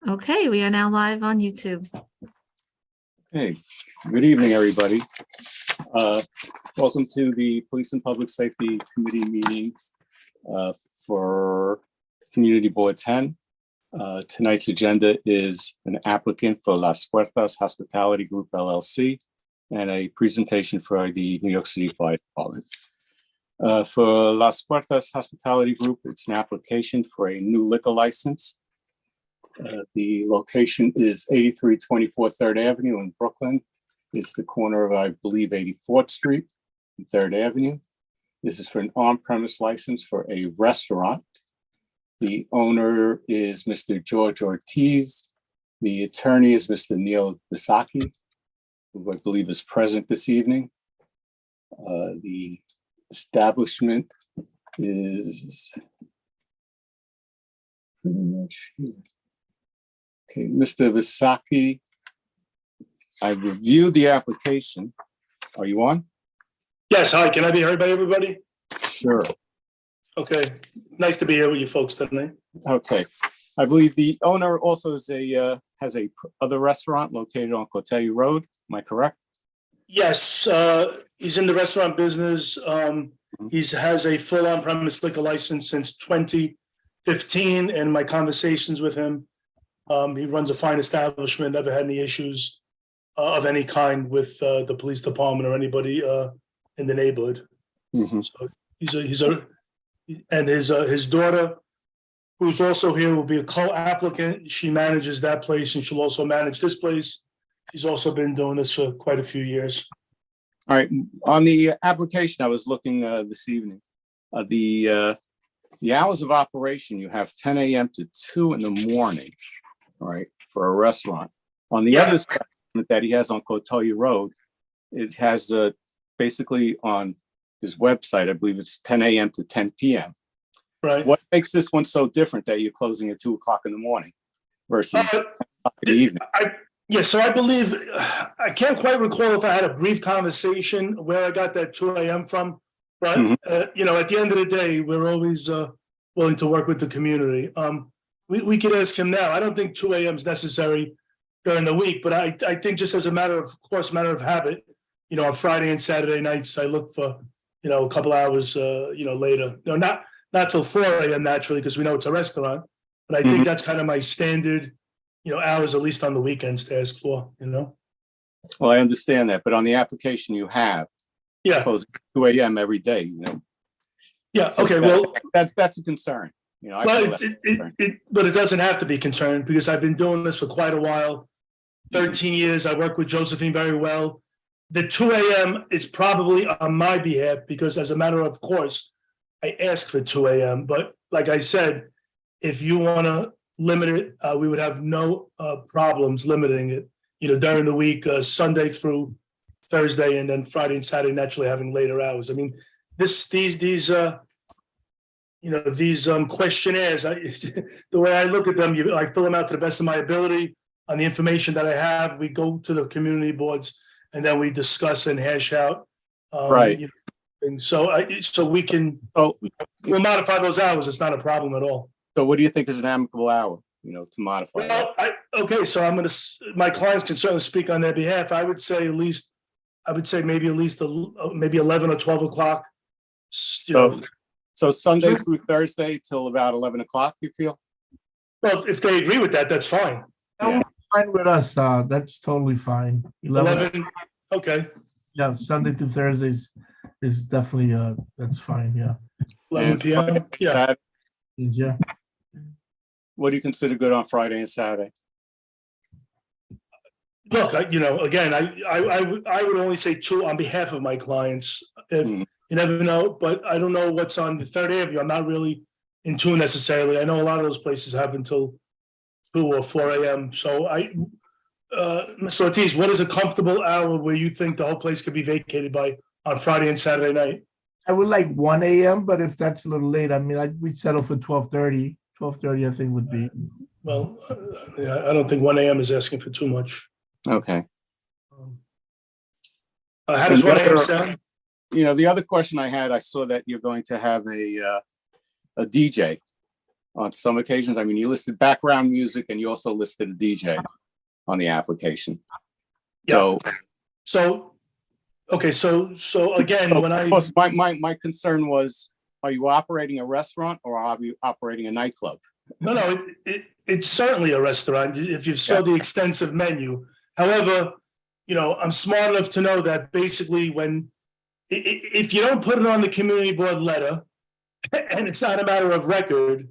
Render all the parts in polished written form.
Okay, we are now live on YouTube. Hey, good evening, everybody. Welcome to the Police and Public Safety Committee meeting for Community Board 10. Tonight's agenda is an applicant for Las Puertas Hospitality Group LLC and a presentation for the New York City Fire Department. For Las Puertas Hospitality Group, it's an application for a new liquor license. The location is 8324 3rd Avenue in Brooklyn. It's the corner of, I believe, 84th Street and 3rd Avenue. This is for an on-premise license for a restaurant. The owner is Mr. George Ortiz. The attorney is Mr. Neil Bisaki, who I believe is present this evening. The establishment is pretty much here. Okay, Mr. Bisaki, I reviewed the application. Are you on? Yes, hi, can I be heard by everybody? Sure. Okay, nice to be here with you folks tonight. Okay. I believe the owner also is has a other restaurant located on Cortelli Road. Am I correct? Yes, he's in the restaurant business. He has a full on-premise liquor license since 2015, and my conversations with him, he runs a fine establishment, never had any issues of any kind with the police department or anybody in the neighborhood. Mhm. So his daughter, who's also here, will be a co-applicant. She manages that place and she'll also manage this place. She's also been doing this for quite a few years. All right. On the application, I was looking this evening. The hours of operation, you have 10 a.m. to 2 in the morning. All right, for a restaurant. On the other side that he has on Cortelli Road, it has basically on his website, I believe it's 10 a.m. to 10 p.m. Right. What makes this one so different that you're closing at 2 o'clock in the morning versus 10 o'clock in the evening? So I believe, I can't quite recall if I had a brief conversation where I got that 2 a.m. from, but at the end of the day, we're always willing to work with the community. We could ask him now. I don't think 2 a.m. is necessary during the week, but I think just as a matter of habit, on Friday and Saturday nights, I look for, a couple hours, later. No, not till 4 a.m. naturally, because we know it's a restaurant, but I think that's kind of my standard, hours, at least on the weekends, to ask for, Well, I understand that, but on the application you have, closing at 2 a.m. every day, Yeah, So okay, that's a concern. But it doesn't have to be concerned because I've been doing this for quite a while. 13 years. I work with Josephine very well. The 2 a.m. is probably on my behalf because, as a matter of course, I ask for 2 a.m. But like I said, if you want to limit it, we would have no problems limiting it. During the week, Sunday through Thursday, and then Friday and Saturday naturally having later hours. I mean, these questionnaires, the way I look at them, I fill them out to the best of my ability on the information that I have. We go to the community boards and then we discuss and hash out. Right. And so we can, we'll modify those hours. It's not a problem at all. So what do you think is an amicable hour, to modify that? Okay, so my clients can certainly speak on their behalf. I would say maybe 11 or 12 o'clock. So Sunday through Thursday till about 11 o'clock, you feel? Well, if they agree with that, that's fine. Yeah. Fine with us. That's totally fine. 11, okay. Yeah, Sunday to Thursdays is definitely that's fine. Yeah. 11 p.m. Yeah. Yeah. What do you consider good on Friday and Saturday? Look, again, I would only say 2 on behalf of my clients. If you never know, but I don't know what's on the 3rd Avenue. I'm not really in tune necessarily. I know a lot of those places have until 2 or 4 a.m. So Mr. Ortiz, what is a comfortable hour where you think the whole place could be vacated by on Friday and Saturday night? I would like 1 a.m., but if that's a little late, I mean, we'd settle for 12:30. 12:30, I think would be. Well, yeah, I don't think 1 a.m. is asking for too much. Okay. How does And 1 a.m. whether- sound? You know, the other question I had, I saw that you're going to have a DJ on some occasions. I mean, you listed background music and you also listed a DJ on the application. So, So, okay, so again, when I, of course, my concern was, are you operating a restaurant or are you operating a nightclub? no, it's certainly a restaurant, if you saw Yeah. the extensive menu. However, you know, I'm smart enough to know that basically when, if you don't put it on the community board letter, and it's not a matter of record,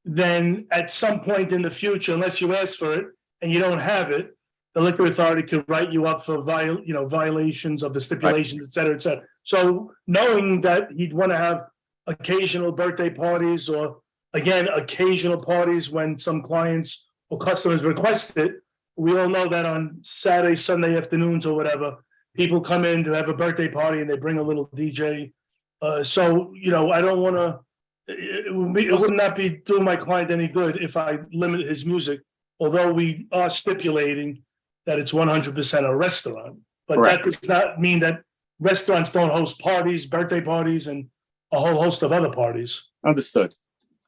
then at some point in the future, unless you ask for it and you don't have it, the liquor authority could write you up for violations of the stipulations, et cetera, et cetera. So knowing that he'd want to have occasional birthday parties or again, occasional parties when some clients or customers request it, we all know that on Saturday, Sunday afternoons or whatever, people come in to have a birthday party and they bring a little DJ. So, you know, I don't want to, it would not be doing my client any good if I limit his music, although we are stipulating that it's 100% a restaurant. But Correct. that does not mean that restaurants don't host parties, birthday parties, and a whole host of other parties. Understood.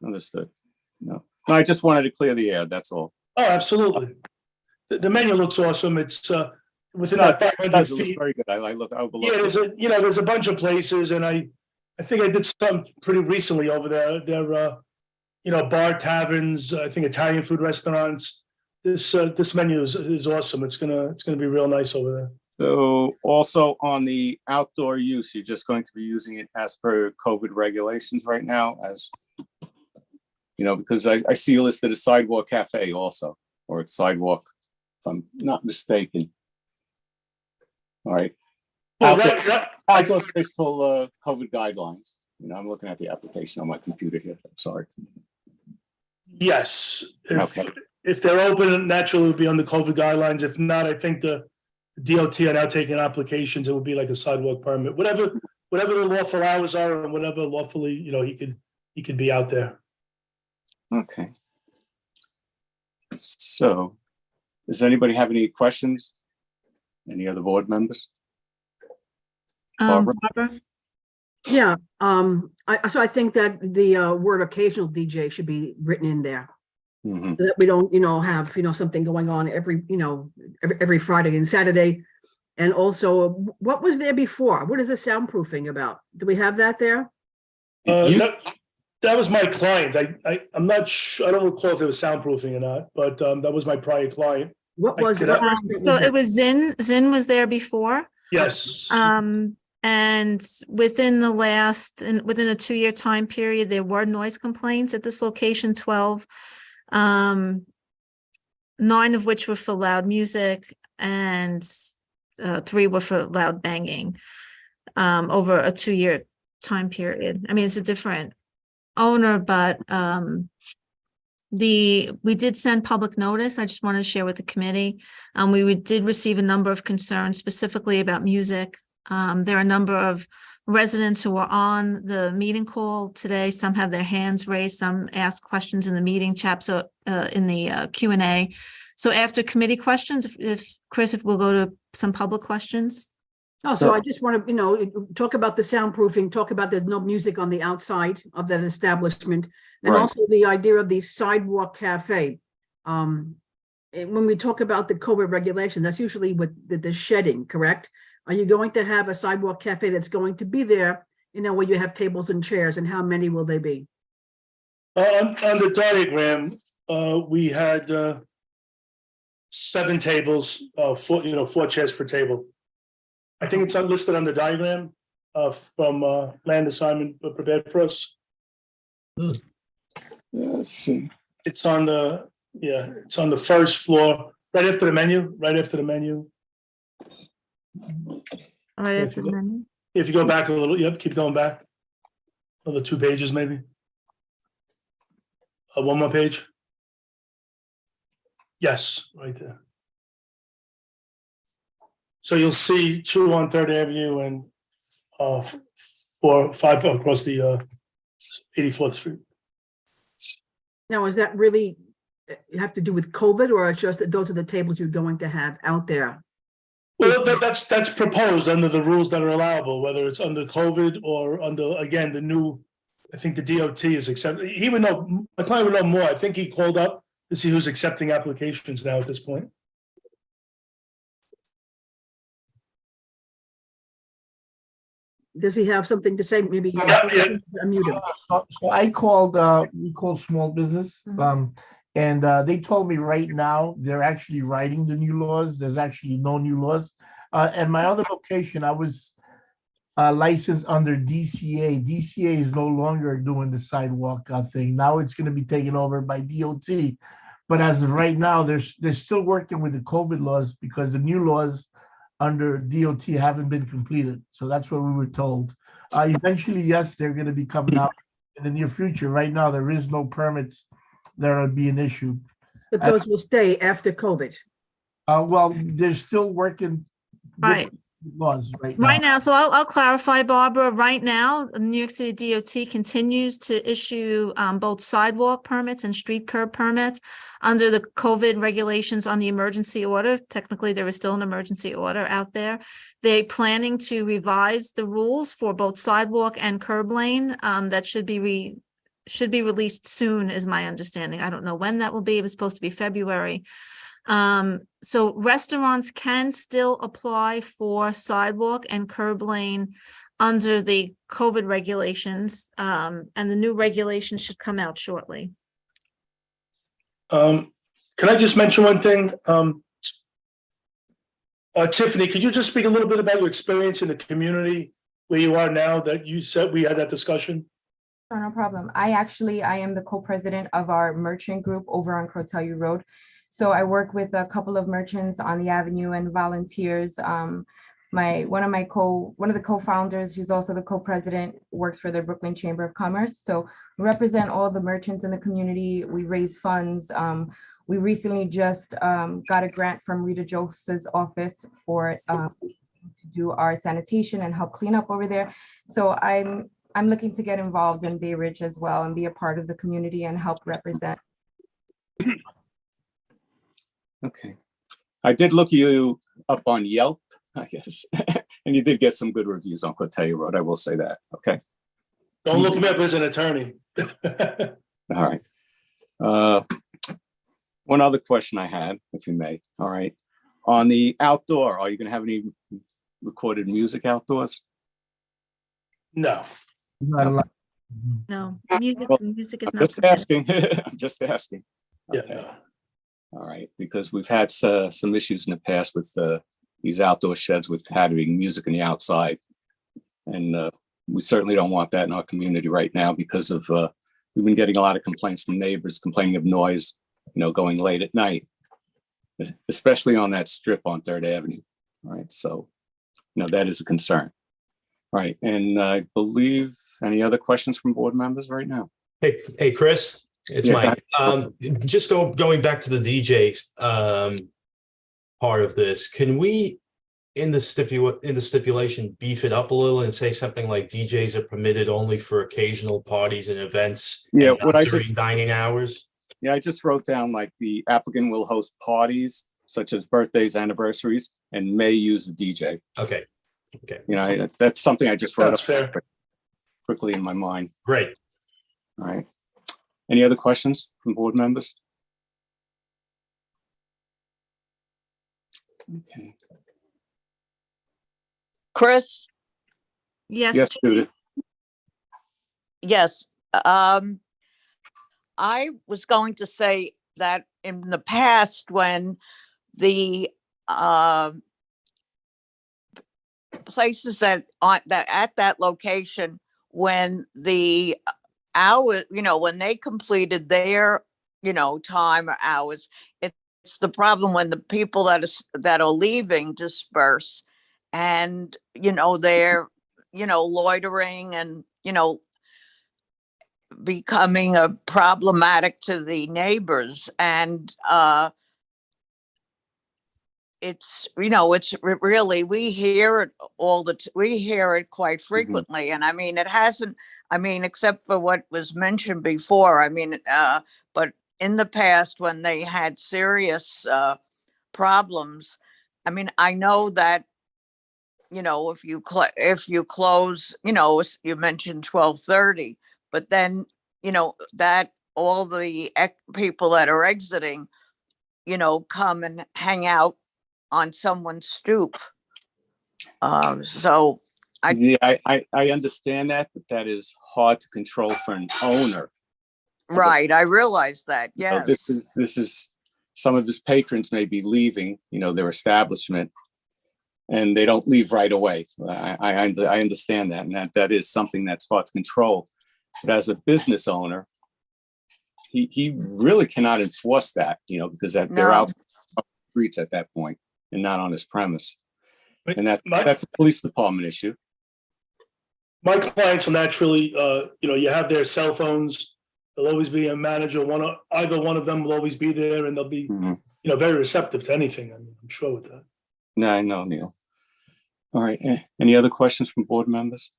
No, I just wanted to clear the air. That's all. Oh, absolutely. The menu looks awesome. It's within No, that it 500 does. It looks feet. very good. I Yeah, overlooked. there's a bunch of places, and I think I did some pretty recently over there. They're bar taverns, I think Italian food restaurants. This menu is awesome. It's gonna be real nice over there. So also on the outdoor use, you're just going to be using it as per COVID regulations right now, as you know, because I see you listed a sidewalk cafe also, or a sidewalk, if I'm not mistaken. All right. Well, Outdoor space till COVID guidelines. You know, I'm looking at the application on my computer here. I'm sorry. yes. Okay. If they're open, naturally it would be on the COVID guidelines. If not, I think the DOT are now taking applications. It would be like a sidewalk permit, whatever the lawful hours are and whatever lawfully, he could be out there. Okay. So, does anybody have any questions? Any other board members? Barbara? Barbara? Yeah, so I think that the word occasional DJ should be written in there. Mhm. So that we don't, have, something going on every Friday and Saturday. And also, what was there before? What is the soundproofing about? Do we have that there? You- That was my client. I'm not sure, I don't recall if it was soundproofing or not, but that was my prior client. What I was? could- what So restaurant it was Zinn. Zinn was there before. Yes. And within within a 2-year time period, there were noise complaints at this location, 12. 9 of which were for loud music and 3 were for loud banging over a 2-year time period. I mean, it's a different owner, but we did send public notice. I just want to share with the committee. We did receive a number of concerns specifically about music. There are a number of residents who were on the meeting call today. Some have their hands raised, some ask questions in the meeting chat, so in the Q&A. So after committee questions, if Chris, if we'll go to some public questions. Oh, so I just want to, talk about the soundproofing, talk about there's no music on the outside of that establishment. And Right. also the idea of the sidewalk cafe. And when we talk about the COVID regulation, that's usually with the shedding, correct? Are you going to have a sidewalk cafe that's going to be there, where you have tables and chairs, and how many will they be? On the diagram, we had 7 tables, 4 chairs per table. I think it's listed on the diagram from land assignment prepared for us. Let's see. It's on the first floor, right after the menu. All right, If after you the go- menu. If you go back a little, keep going back. Another 2 pages, maybe. One more page. Yes, right there. So you'll see 2 on 3rd Avenue and 4, 5 across the 84th Street. Now, is that really have to do with COVID, or it's just that those are the tables you're going to have out there? Well, that's proposed under the rules that are allowable, whether it's under COVID or under, again, the new, I think the DOT is accepted. He would know, my client would know more. I think he called up to see who's accepting applications now at this point. Does he have something to say? Maybe. Yeah. Unmute him. So I called, we called small business, and they told me right now they're actually writing the new laws. There's actually no new laws. And my other location, I was licensed under DCA. DCA is no longer doing the sidewalk thing. Now it's going to be taken over by DOT. But as of right now, they're still working with the COVID laws because the new laws under DOT haven't been completed. So that's what we were told. Eventually, yes, they're going to be coming out in the near future. Right now, there is no permits that are being issued. But those will stay after COVID. Well, they're still working with Right. laws right now. Right now, so I'll clarify, Barbara, right now, New York City DOT continues to issue both sidewalk permits and street curb permits under the COVID regulations on the emergency order. Technically, there is still an emergency order out there. They're planning to revise the rules for both sidewalk and curb lane. That should be released soon, is my understanding. I don't know when that will be. It was supposed to be February. So restaurants can still apply for sidewalk and curb lane under the COVID regulations, and the new regulations should come out shortly. Can I just mention one thing? Tiffany, could you just speak a little bit about your experience in the community where you are now that you said we had that discussion? Sure, no problem. I am the co-president of our merchant group over on Crotelli Road. So I work with a couple of merchants on the avenue and volunteers. One of the co-founders, who's also the co-president, works for the Brooklyn Chamber of Commerce. So we represent all the merchants in the community. We raise funds. We recently just got a grant from Rita Joseph's office for to do our sanitation and help clean up over there. So I'm looking to get involved in Bay Ridge as well and be a part of the community and help represent. Okay. I did look you up on Yelp, I guess, and you did get some good reviews on Cortelli Road. I will say that. Okay. Don't look me up as an attorney. All right. One other question I had, if you may. All right. On the outdoor, are you going to have any recorded music outdoors? No. It's not allowed. No, Well, music is I'm not. just asking. I'm just asking. Yeah, Okay. no. All right, because we've had some issues in the past with these outdoor sheds with having music in the outside. And we certainly don't want that in our community right now because of, we've been getting a lot of complaints from neighbors complaining of noise, going late at night, especially on that strip on 3rd Avenue. All right, so, that is a concern. All right, and I believe any other questions from board members right now? Hey, Chris, it's Yeah, Mike. Just going back to the DJ part of this, can we in the stipulation beef it up a little and say something like DJs are permitted only for occasional parties and events? Yeah, and what not I during just- dining hours. Yeah, I just wrote down like the applicant will host parties such as birthdays, anniversaries, and may use a DJ. Okay, That's something I just wrote That's up fair. quickly in my mind. great. All right. Any other questions from board members? Okay. Chris, Yes, Yes, Judith. yes. I was going to say that in the past, when the places that at that location, when the hour, when they completed their, time or hours, it's the problem when the people that are leaving disperse and, they're, loitering and, becoming a problematic to the neighbors. And it's really, we hear it we hear it quite frequently. And I mean, it hasn't, except for what was mentioned before, but in the past, when they had serious problems, I mean, I know that, you know, if you close, you know, you mentioned 12:30, but then, you know, that all the people that are exiting, you know, come and hang out on someone's stoop. So Yeah, I understand that, but that is hard to control for an owner. right, I realize that, So yes. this is, some of his patrons may be leaving, you know, their establishment, and they don't leave right away. I understand that, and that is something that's hard to control. But as a business owner, he really cannot enforce that, you know, because they're No. out on the streets at that point and not on his premise. But And my- that's a police department issue. My clients will naturally, you know, you have their cell phones. There'll always be a manager, either one of them will always be there, and they'll be, Mhm. you know, very receptive to anything. I mean, I'm sure with that. No, I know, Neil. All right, any other questions from board members?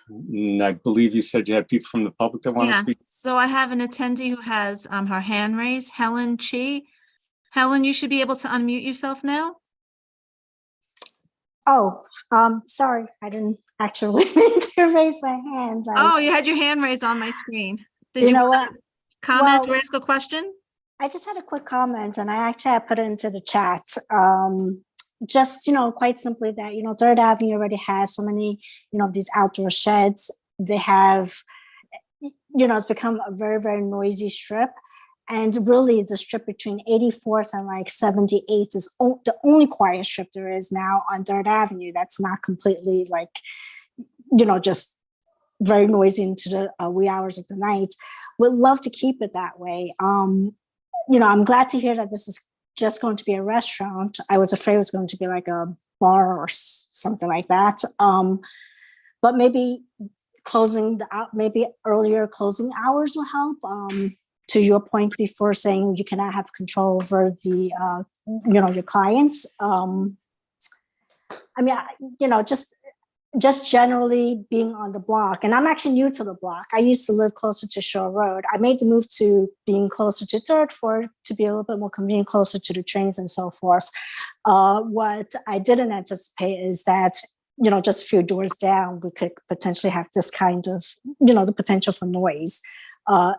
I believe you said you had people from the public that want to Yes, speak. so I have an attendee who has her hand raised, Helen Chi. Helen, you should be able to unmute yourself now. Oh, sorry, I didn't actually mean to raise my hands. Oh, you had your hand raised on my screen. Did You you know want what? to comment Well- or ask a question? I just had a quick comment, and I actually had put it into the chat. Just, you know, quite simply that, you know, Third Avenue already has so many, you know, these outdoor sheds. They have, you know, it's become a very, very noisy strip. And really the strip between 84th and like 78th is the only quiet strip there is now on Third Avenue. That's not completely like, you know, just very noisy into the wee hours of the night. Would love to keep it that way. You know, I'm glad to hear that this is just going to be a restaurant. I was afraid it was going to be like a bar or something like that. But maybe maybe earlier closing hours will help. To your point before, saying you cannot have control over the, you know, your clients. I mean, you know, just generally being on the block, and I'm actually new to the block. I used to live closer to Shore Road. I made the move to being closer to Third Fort to be a little bit more convenient, closer to the trains and so forth. What I didn't anticipate is that, you know, just a few doors down, we could potentially have this kind of, you know, the potential for noise.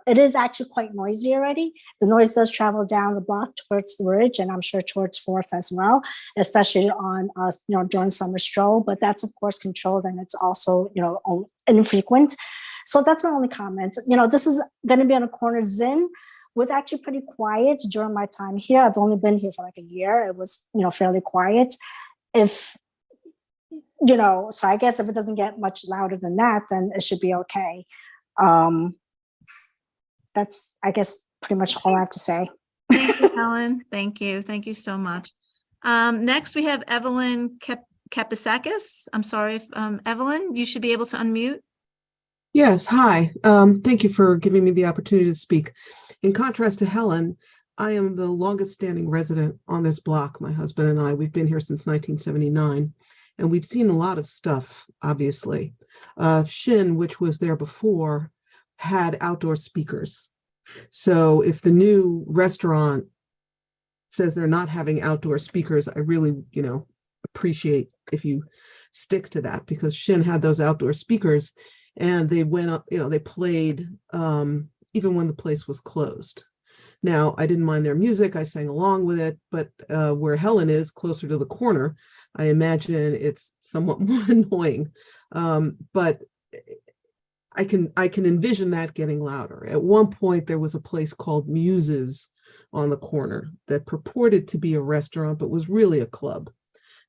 It is actually quite noisy already. The noise does travel down the block towards the ridge, and I'm sure towards Fourth as well, especially on, you know, during summer stroll. But that's of course controlled, and it's also, you know, infrequent. So that's my only comment. You know, this is going to be on a corner. Zinn was actually pretty quiet during my time here. I've only been here for like a year. It was, you know, fairly quiet. If, you know, so I guess if it doesn't get much louder than that, then it should be okay. That's, I guess, pretty much all I have to say. Thank you, Helen. Thank you. Thank you so much. Next, we have Evelyn Kapisakis. I'm sorry if, Evelyn, you should be able to unmute. Yes, hi. Thank you for giving me the opportunity to speak. In contrast to Helen, I am the longest standing resident on this block. My husband and I, we've been here since 1979, and we've seen a lot of stuff, obviously. Shin, which was there before, had outdoor speakers. So if the new restaurant says they're not having outdoor speakers, I really, you know, appreciate if you stick to that, because Shin had those outdoor speakers and they went up, you know, they played even when the place was closed. Now, I didn't mind their music. I sang along with it, but where Helen is, closer to the corner, I imagine it's somewhat more annoying. But I can envision that getting louder. At one point, there was a place called Muses on the corner that purported to be a restaurant, but was really a club.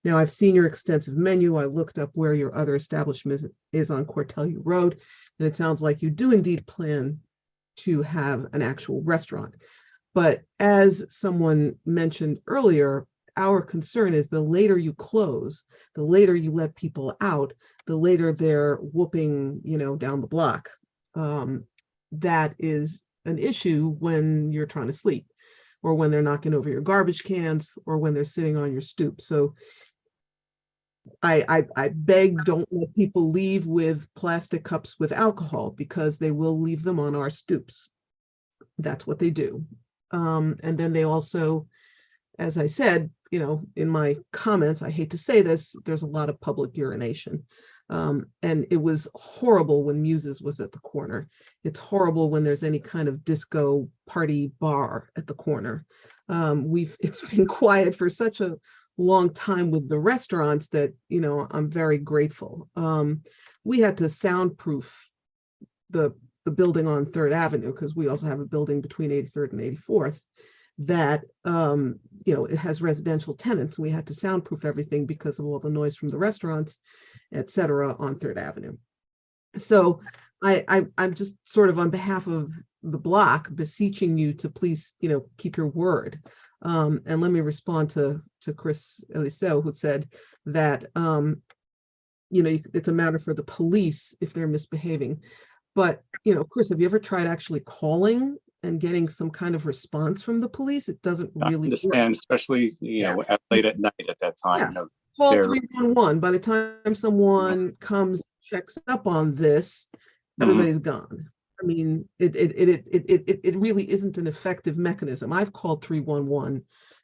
Now, I've seen your extensive menu. I looked up where your other establishment is on Cortelyou Road, and it sounds like you do indeed plan to have an actual restaurant. But as someone mentioned earlier, our concern is the later you close, the later you let people out, the later they're whooping, you know, down the block. That is an issue when you're trying to sleep, or when they're knocking over your garbage cans, or when they're sitting on your stoop. So I beg, don't let people leave with plastic cups with alcohol because they will leave them on our stoops. That's what they do. And then they also, as I said, you know, in my comments, I hate to say this, there's a lot of public urination. And it was horrible when Muses was at the corner. It's horrible when there's any kind of disco party bar at the corner. It's been quiet for such a long time with the restaurants that, you know, I'm very grateful. We had to soundproof the building on 3rd Avenue because we also have a building between 83rd and 84th that, you know, it has residential tenants. We had to soundproof everything because of all the noise from the restaurants, et cetera, on 3rd Avenue. So I'm just sort of on behalf of the block beseeching you to please, you know, keep your word. And let me respond to Chris Eliseo, who said that, you know, it's a matter for the police if they're misbehaving. But, you know, Chris, have you ever tried actually calling and getting some kind of response from the police? It doesn't I really understand, work. especially, you know, late at night at that time. Yeah. You know, Call they're- 311. By the time someone comes, checks up on this, everybody's gone. I mean, it really isn't an effective mechanism. I've called 311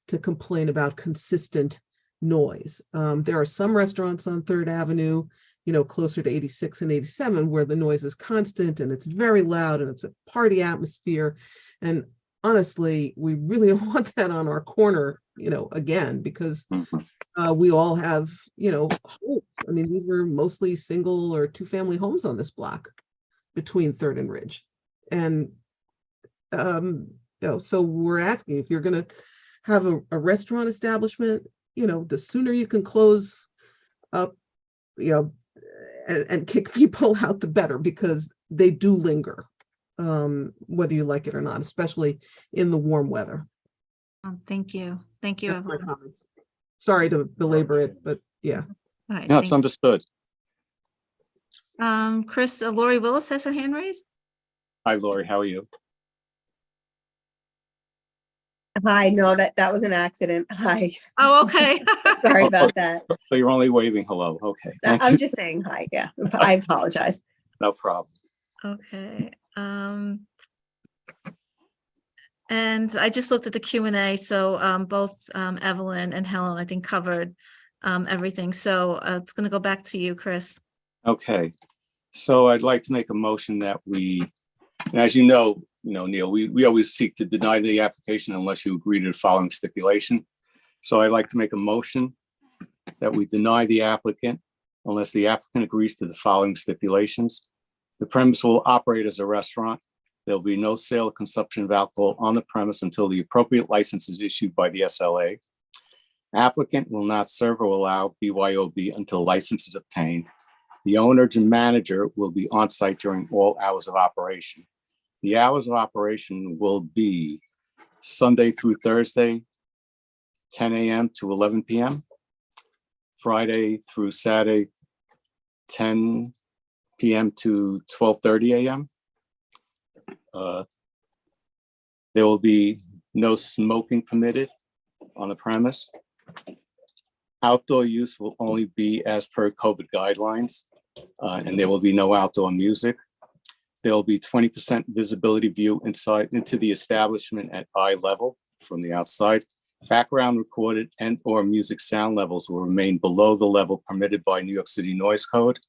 to complain about consistent noise. There are some restaurants on 3rd Avenue, you know, closer to 86 and 87, where the noise is constant and it's very loud and it's a party atmosphere. And honestly, we really don't want that on our corner, you know, again, because we all have, you know, homes. I mean, these are mostly single or 2-family homes on this block between 3rd and Ridge. And, you know, so we're asking if you're going to have a restaurant establishment, you know, the sooner you can close up, you know, and kick people out, the better, because they do linger, whether you like it or not, especially in the warm weather. Thank you. Thank you, That's my Evelyn. comments. Sorry to belabor it, but yeah. All right, No, it's thank- understood. Chris, Lori Willis has her hand raised. Hi, Lori, how are you? Hi, no, that was an accident. Hi, Oh, okay. sorry about that. So you're only waving hello. Okay, thank I'm you. just saying hi. Yeah, I apologize. No problem. Okay. And I just looked at the Q&A, so both Evelyn and Helen, I think, covered everything. So it's going to go back to you, Chris. Okay, so I'd like to make a motion that we, and as you know, Neil, we always seek to deny the application unless you agree to the following stipulation. So I'd like to make a motion that we deny the applicant unless the applicant agrees to the following stipulations. The premise will operate as a restaurant. There'll be no sale or consumption of alcohol on the premise until the appropriate license is issued by the SLA. Applicant will not serve or allow BYOB until license is obtained. The owner and manager will be on site during all hours of operation. The hours of operation will be Sunday through Thursday, 10 a.m. to 11 p.m. Friday through Saturday, 10 p.m. to 12:30 a.m. There will be no smoking permitted on the premise. Outdoor use will only be as per COVID guidelines, and there will be no outdoor music. There will be 20% visibility view inside into the establishment at eye level from the outside. Background recorded and/or music sound levels will remain below the level permitted by New York City Noise Code.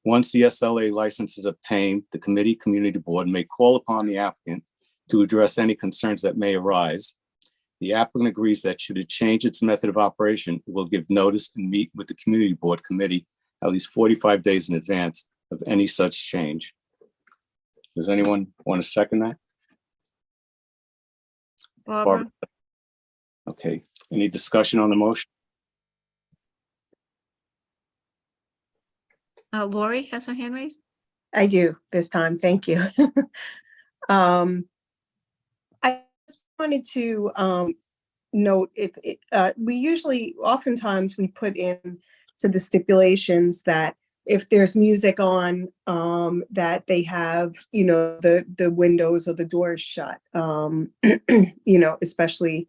Once the SLA license is obtained, the community board may call upon the applicant to address any concerns that may arise. The applicant agrees that should it change its method of operation, it will give notice and meet with the community board committee at least 45 days in advance of any such change. Does anyone want to second that? Barbara? Okay, any discussion on the motion? Lori has her hand raised. I do this time. Thank you. I just wanted to note we usually, oftentimes we put in to the stipulations that if there's music on, that they have, the windows or the doors shut, especially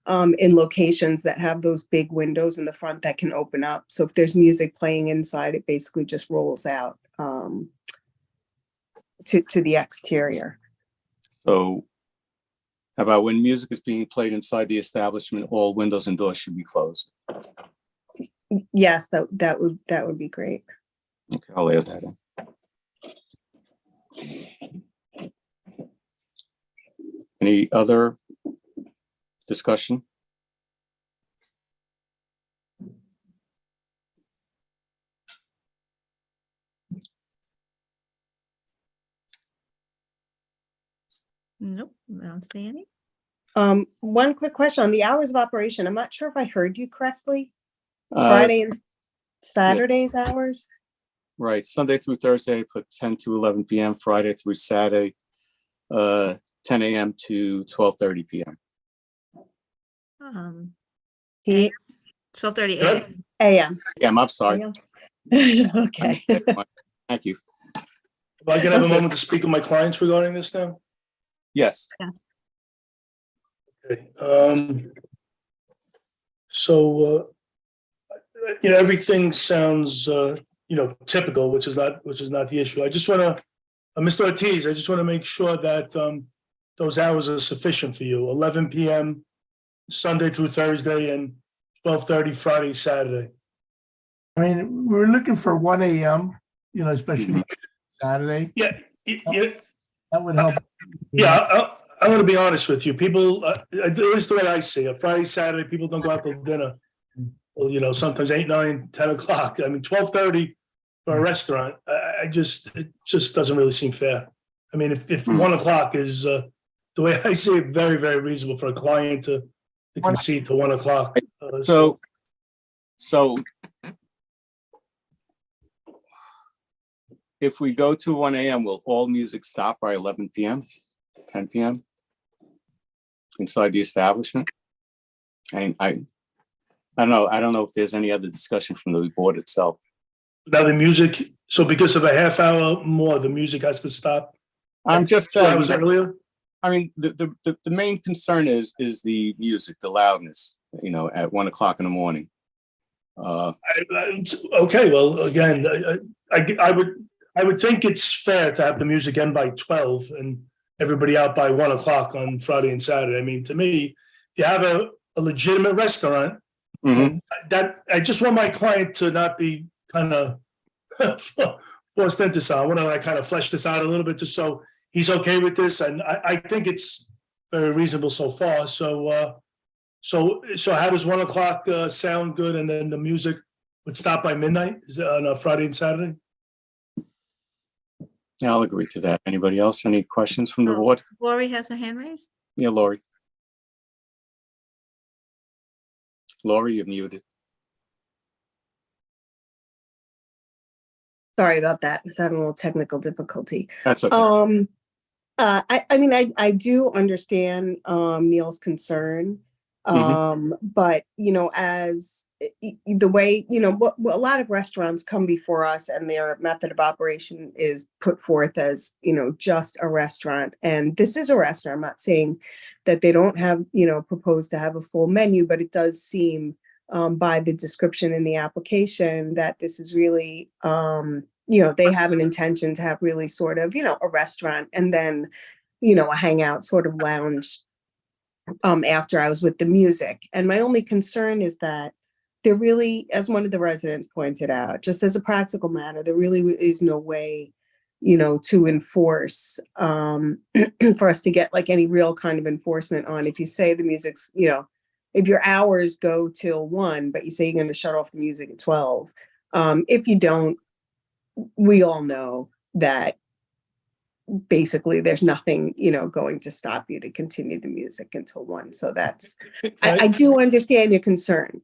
in locations that have those big windows in the front that can open up. So if there's music playing inside, it basically just rolls out to the exterior. So how about when music is being played inside the establishment, all windows and doors should be closed? Yes, that would be great. Okay, I'll add that in. Any other discussion? Nope, I don't see any. One quick question on the hours of operation. I'm not sure if I heard you correctly. Uh, Friday and Saturday's hours? Right, Sunday through Thursday, put 10 to 11 p.m., Friday through Saturday, 10 a.m. to 12:30 p.m. He 12:30 Good. a.m. AM. Yeah, I'm sorry. Okay. Thank you. Am I gonna have a moment to speak with my clients regarding this now? Yes, Okay, so, everything sounds, typical, which is not the issue. I just wanna, Mr. Ortiz, I just wanna make sure that, those hours are sufficient for you, 11 PM, Sunday through Thursday, and 12:30 Friday, Saturday. I mean, we're looking for 1 AM, especially Saturday. Yeah, yeah, That would help. yeah, I'm gonna be honest with you. People, at least the way I see it, Friday, Saturday, people don't go out to dinner. Well, sometimes 8, 9, 10 o'clock. I mean, 12:30 for a restaurant, it just doesn't really seem fair. I mean, if 1 o'clock is, the way I see it, very, very reasonable for a client to concede to 1 o'clock. so if we go to 1 a.m., will all music stop by 11 p.m., 10 p.m. inside the establishment? And I don't know. I don't know if there's any other discussion from the board itself. Now the music, so because of a half hour more, the music has to stop. I'm just 2 saying, hours earlier. I mean, the main concern is the music, the loudness, at 1 o'clock in the morning. Okay, well, again, I would think it's fair to have the music end by 12 and everybody out by 1 o'clock on Friday and Saturday. I mean, to me, if you have a legitimate restaurant, Mhm. that I just want my client to not be kind of forced into something. I want to kind of flesh this out a little bit just so he's okay with this. And I think it's very reasonable so far. So how does 1 o'clock sound good? And then the music would stop by midnight? Is it on a Friday and Saturday? Yeah, I'll agree to that. Anybody else? Any questions from the board? Lori has her hand raised. Yeah, Lori. Lori, you're muted. Sorry about that. I was having a little technical difficulty. That's okay. I mean, I do understand Neil's concern. But as the way, what a lot of restaurants come before us and their method of operation is put forth as, just a restaurant. And this is a restaurant. I'm not saying that they don't have, proposed to have a full menu, but it does seem by the description in the application that this is really, they have an intention to have really sort of, a restaurant and then, a hangout sort of lounge after I was with the music. And my only concern is that there really, as one of the residents pointed out, just as a practical matter, there really is no way, to enforce for us to get like any real kind of enforcement on if you say the music's, if your hours go till 1, but you say you're going to shut off the music at 12. If you don't, we all know that basically there's nothing, going to stop you to continue the music until 1. So that's, I do understand your concern.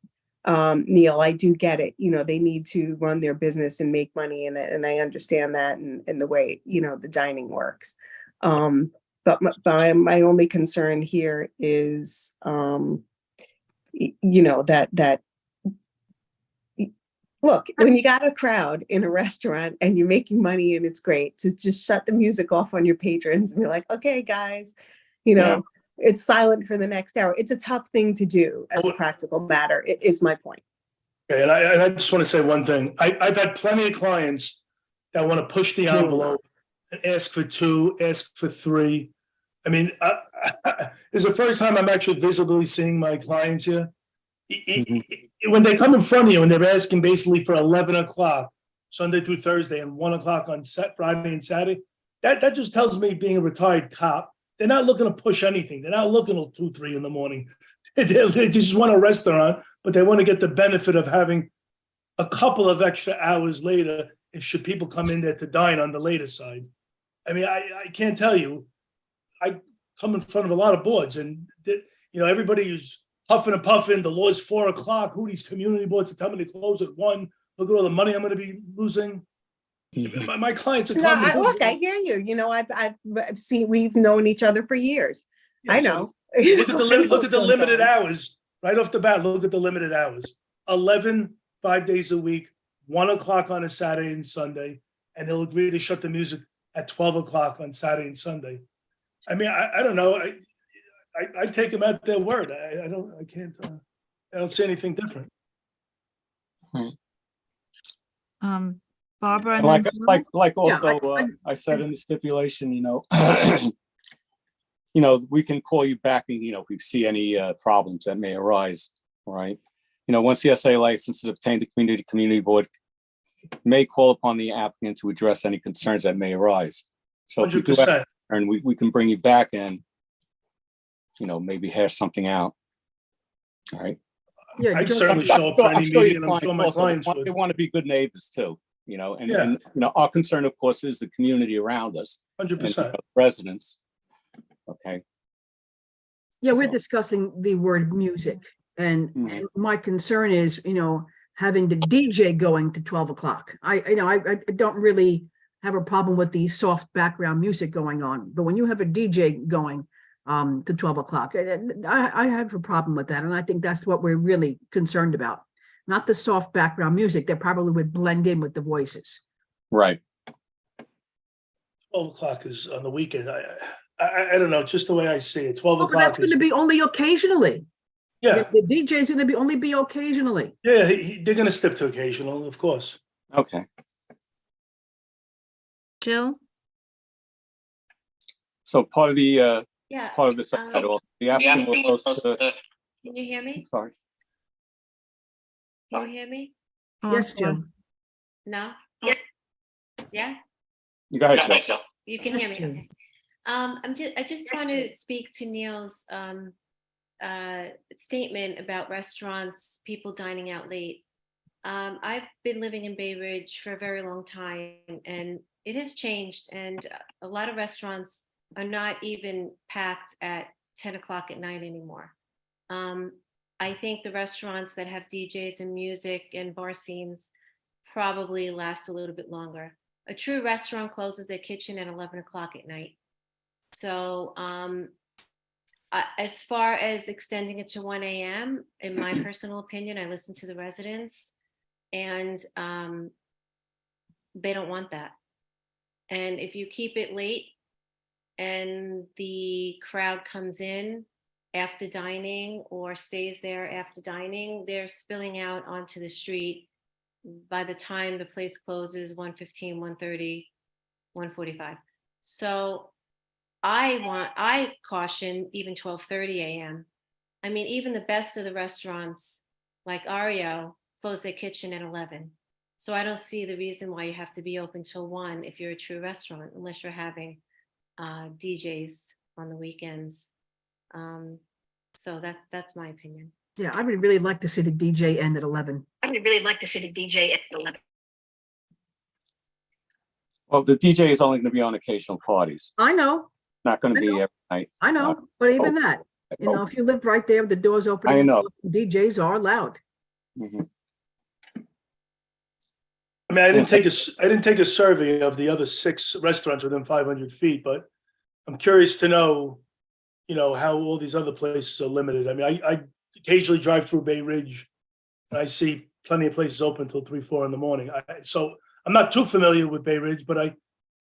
Neil, I do get it. They need to run their business and make money in it. And I understand that and the way, the dining works. But my only concern here is, that look, when you got a crowd in a restaurant and you're making money and it's great to just shut the music off on your patrons and be like, okay, guys, Yeah. it's silent for the next hour. It's a tough thing to do as a practical matter, it is my point. Okay, and I just want to say one thing. I've had plenty of clients that want to push the envelope and ask for 2, ask for 3. I mean, it's the first time I'm actually visibly seeing my clients here. When they come in front of you and they're asking basically for 11 o'clock, Sunday through Thursday, and 1 o'clock on Friday and Saturday, that just tells me, being a retired cop, they're not looking to push anything. They're not looking till 2, 3 in the morning. They just want a restaurant, but they want to get the benefit of having a couple of extra hours later if should people come in there to dine on the later side. I mean, I can't tell you. I come in front of a lot of boards, and everybody who's huffing and puffing. The law's 4 o'clock. Who these community boards are telling me to close at 1? Look at all the money I'm going to be losing. My clients are coming. Look, I hear you. I've seen, we've known each other for years. Yeah, I so know. Look at the limited hours right off the bat. Look at the limited hours. 11, 5 days a week, 1 o'clock on a Saturday and Sunday, and they'll agree to shut the music at 12 o'clock on Saturday and Sunday. I mean, I don't know. I take them at their word. I don't see anything different. Barbara, and then Jill? Like also, I said in the stipulation, we can call you back and, if we see any problems that may arise, right? Once the SA license is obtained, the community board may call upon the applicant to address any concerns that may arise. So if we do have 100%. and we can bring you back and, maybe hash something out. All right. Yeah, I'd just- certainly show up for I'm any sure meeting, your and I'm sure my clients they would. want to be good neighbors too, and, Yeah. and our concern, of course, is the community around us. And, 100%. residents. Okay. Yeah, we're So- discussing the word music, and Mhm. my concern is, having the DJ going to 12 o'clock. I don't really have a problem with the soft background music going on, but when you have a DJ going to 12 o'clock, I have a problem with that, and I think that's what we're really concerned about. Not the soft background music that probably would blend in with the voices. Right. 12 o'clock is on the weekend. I don't know, just the way I see it. 12 Oh, but that's o'clock going is, to be only occasionally. yeah, The DJ is going to only be occasionally. yeah, they're going to step to occasional, of course. Okay. Jill? So part of the Yeah. part of this, the applicant will host Can you hear me? sorry. Can you hear me? Oh, I'm Yes, sorry. Jill. No? Yeah, You go ahead, Jill. you can Yes, hear me. Jill. Okay. I just want to speak to Neil's statement about restaurants, people dining out late. I've been living in Bay Ridge for a very long time, and it has changed, and a lot of restaurants are not even packed at 10 o'clock at night anymore. I think the restaurants that have DJs and music and bar scenes probably last a little bit longer. A true restaurant closes their kitchen at 11 o'clock at night. So as far as extending it to 1 a.m., in my personal opinion, I listen to the residents, and they don't want that. And if you keep it late and the crowd comes in after dining or stays there after dining, they're spilling out onto the street by the time the place closes 1:15, 1:30, 1:45. So I caution even 12:30 a.m. I mean, even the best of the restaurants like Ario close their kitchen at 11. So I don't see the reason why you have to be open till 1 if you're a true restaurant, unless you're having DJs on the weekends. So that's my opinion. Yeah, I would really like to see the DJ end at 11. I would really like to see the DJ at 11. Well, the DJ is only going to be on occasional parties. I know, Not going to I be know. every night. I know, but even that, if you live right there, the doors open. I know. DJs are allowed. Mhm. I mean, I didn't take a survey of the other 6 restaurants within 500 feet, but I'm curious to know, how all these other places are limited. I mean, I occasionally drive through Bay Ridge, and I see plenty of places open till 3, 4 in the morning. So I'm not too familiar with Bay Ridge, but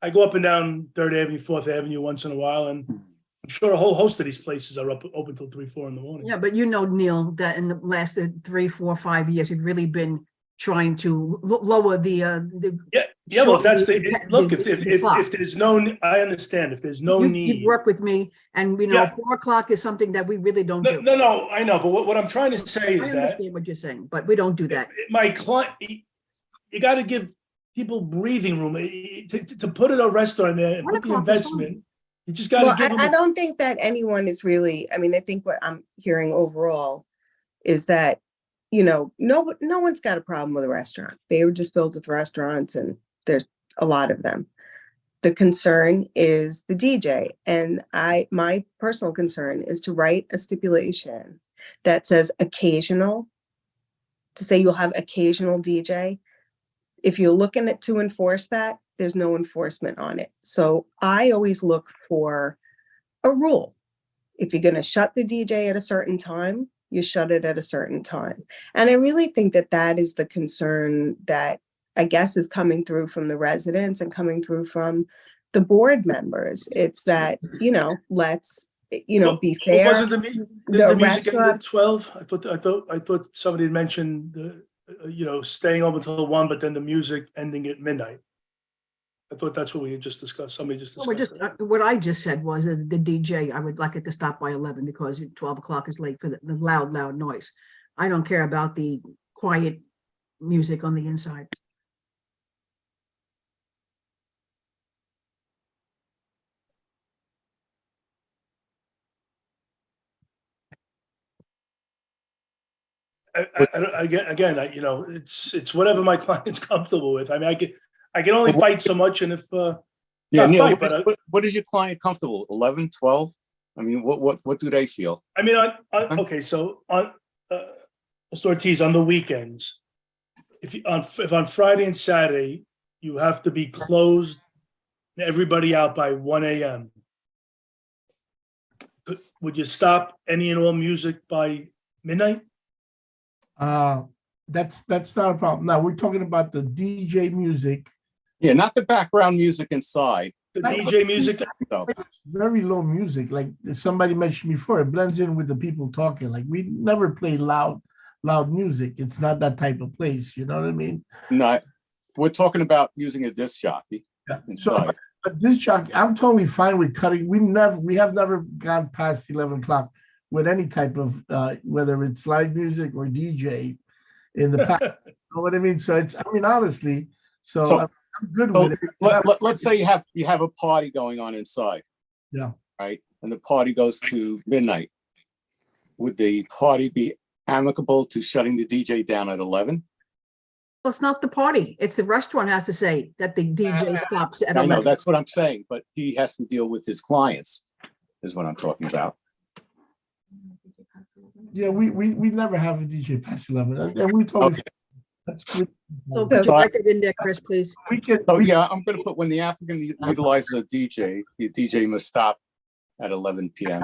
I go up and down 3rd Avenue, 4th Avenue once in a while, and I'm sure a whole host of these places are open till 3, 4 in the morning. Yeah, but you know, Neil, that in the last 3, 4, 5 years, we've really been trying to lower the. Yeah, well, if that's shorten look, the clock. if there's no, I understand, if there's no You've need. worked with me, and you know, Yeah. 4 o'clock is something that we really don't No, do. no, I know, but what I'm trying to say I is that understand what you're saying, but we don't do that. my client, you got to give people breathing room to put in a restaurant there and 1 put the o'clock is investment. You just got to Well, give them. I don't think that anyone is really, I mean, I think what I'm hearing overall is that, you know, no one's got a problem with a restaurant. They were just filled with restaurants and there's a lot of them. The concern is the DJ. And my personal concern is to write a stipulation that says occasional, to say you'll have occasional DJ. If you're looking to enforce that, there's no enforcement on it. So I always look for a rule. If you're going to shut the DJ at a certain time, you shut it at a certain time. And I really think that that is the concern that I guess is coming through from the residents and coming through from the board members. It's that, you know, let's, you know, be fair. Wasn't the music end at 12? I thought somebody had mentioned the, you know, staying open until 1, but then the music ending at midnight. I thought that's what we had just discussed. Somebody just discussed. What I just said was that the DJ, I would like it to stop by 11 because 12 o'clock is late for the loud noise. I don't care about the quiet music on the inside. Again, you know, it's whatever my client's comfortable with. I mean, I can only fight so much, and if Yeah, not Neil, fight, but what is your client comfortable? 11, 12? I mean, what do they feel? I mean, okay, so on Mr. Ortiz, on the weekends, if on Friday and Saturday you have to be closed, everybody out by 1 a.m. Would you stop any and all music by midnight? That's not a problem. Now, we're talking about the DJ music. Yeah, not the background music inside. The DJ music. So, It's very low music, like somebody mentioned before, it blends in with the people talking. Like we never play loud music. It's not that type of place, you know what I mean? no, we're talking about using a disc jockey Yeah. So, inside. but this jockey, I'm totally fine with cutting. We have never gone past 11 o'clock with any type of whether it's live music or DJ in the past. You know what I mean? So it's, I mean, honestly, so I'm good So with it. let's say you have a party going on inside. Yeah. Right, and the party goes to midnight. Would the party be amicable to shutting the DJ down at 11? Well, it's not the party. It's the restaurant has to say that the DJ stops at I know 11. that's what I'm saying, but he has to deal with his clients, is what I'm talking about. Yeah, we never have a DJ past 11, and we totally. Okay. That's good. So could you write that in there, Chris, please? We can. So yeah, I'm going to put when the applicant utilizes a DJ, the DJ must stop at 11 p.m.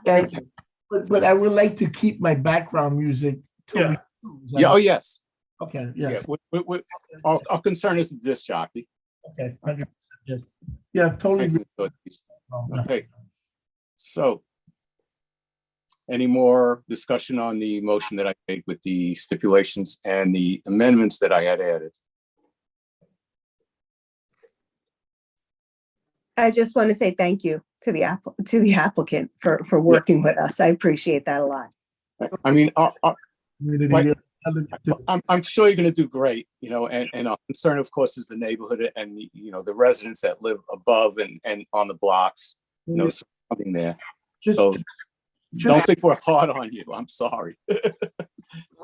And, but I would like to keep my background music. till we close. Yeah. Oh yes. Okay. Yeah. Yes. Our concern is the disc jockey. Okay. 100%. Yes. Yeah. Totally. Thank you. Okay. So, any more discussion on the motion that I made with the stipulations and the amendments that I had added? I just want to say thank you to the applicant for working with us. I appreciate that a lot. I mean, Community, I'm sure you're going to do great, you know, and our concern, of course, is the neighborhood and, you know, the residents that live above and on the blocks, you know, surrounding there. So don't think we're hard on you. I'm sorry.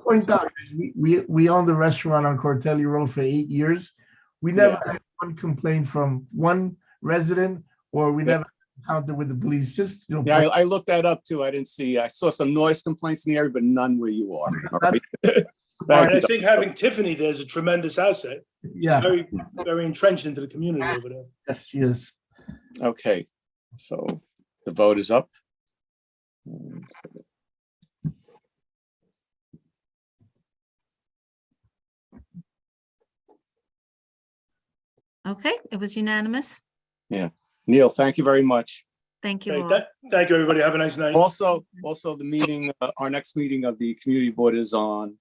Point out, we own the restaurant on Cortelli Road for 8 years. We never had one complaint from one resident, or we never encountered with the police. Just, you know. Yeah, I looked that up too. I saw some noise complaints in the area, but none where you are. All right. And I think having Tiffany there is a tremendous asset. Yeah. Very, very entrenched into the community over there. Yes, she is. Okay, so the vote is up. Okay, it was unanimous. Yeah, Neil, thank you very much. Thank you Okay, all. thank you, everybody. Have a nice night. Also, the meeting, our next meeting of the community board is on,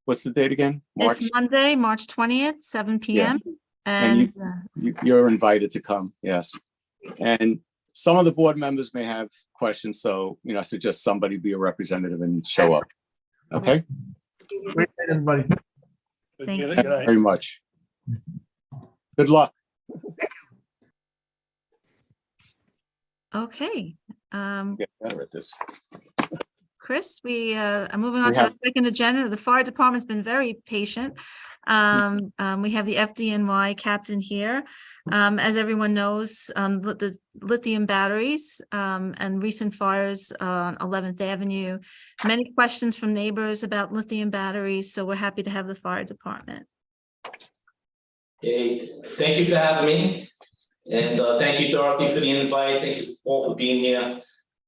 what's the date again? March, It's Monday, March 20th, 7 Yeah. PM. And And you're invited to come, yes. And some of the board members may have questions, so, I suggest somebody be a representative and show up. Okay, Great night, everybody. Thank Good thank you night. very much. Good luck. okay. Get better at this. Chris, we are moving on We to our have- second agenda. The fire department's been very patient. We have the FDNY captain here. As everyone knows, the lithium batteries and recent fires on 11th Avenue. Many questions from neighbors about lithium batteries, so we're happy to have the fire department. Hey, thank you for having me. And thank you, Dorothy, for the invite. Thank you all for being here.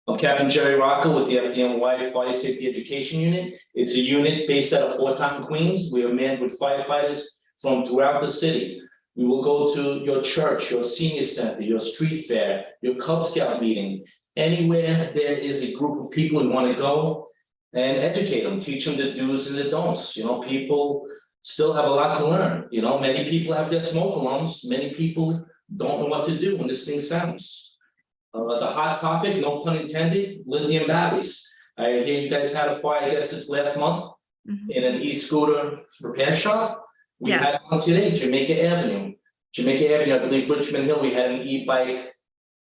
I'm Captain Jerry Rocco with the FDNY Fire Safety Education Unit. It's a unit based out of Fort Taunton, Queens. We are manned with firefighters from throughout the city. We will go to your church, your senior center, your street fair, your Cub Scout meeting. Anywhere there is a group of people who want to go and educate them, teach them the do's and the don'ts. People still have a lot to learn. Many people have their smoke alarms. Many people don't know what to do when this thing sounds. The hot topic, no pun intended, lithium batteries. I hear you guys had a fire, I guess it's last month, in an e-scooter repair shop. We Yes. had one today, Jamaica Avenue. Jamaica Avenue, I believe Richmond Hill, we had an e-bike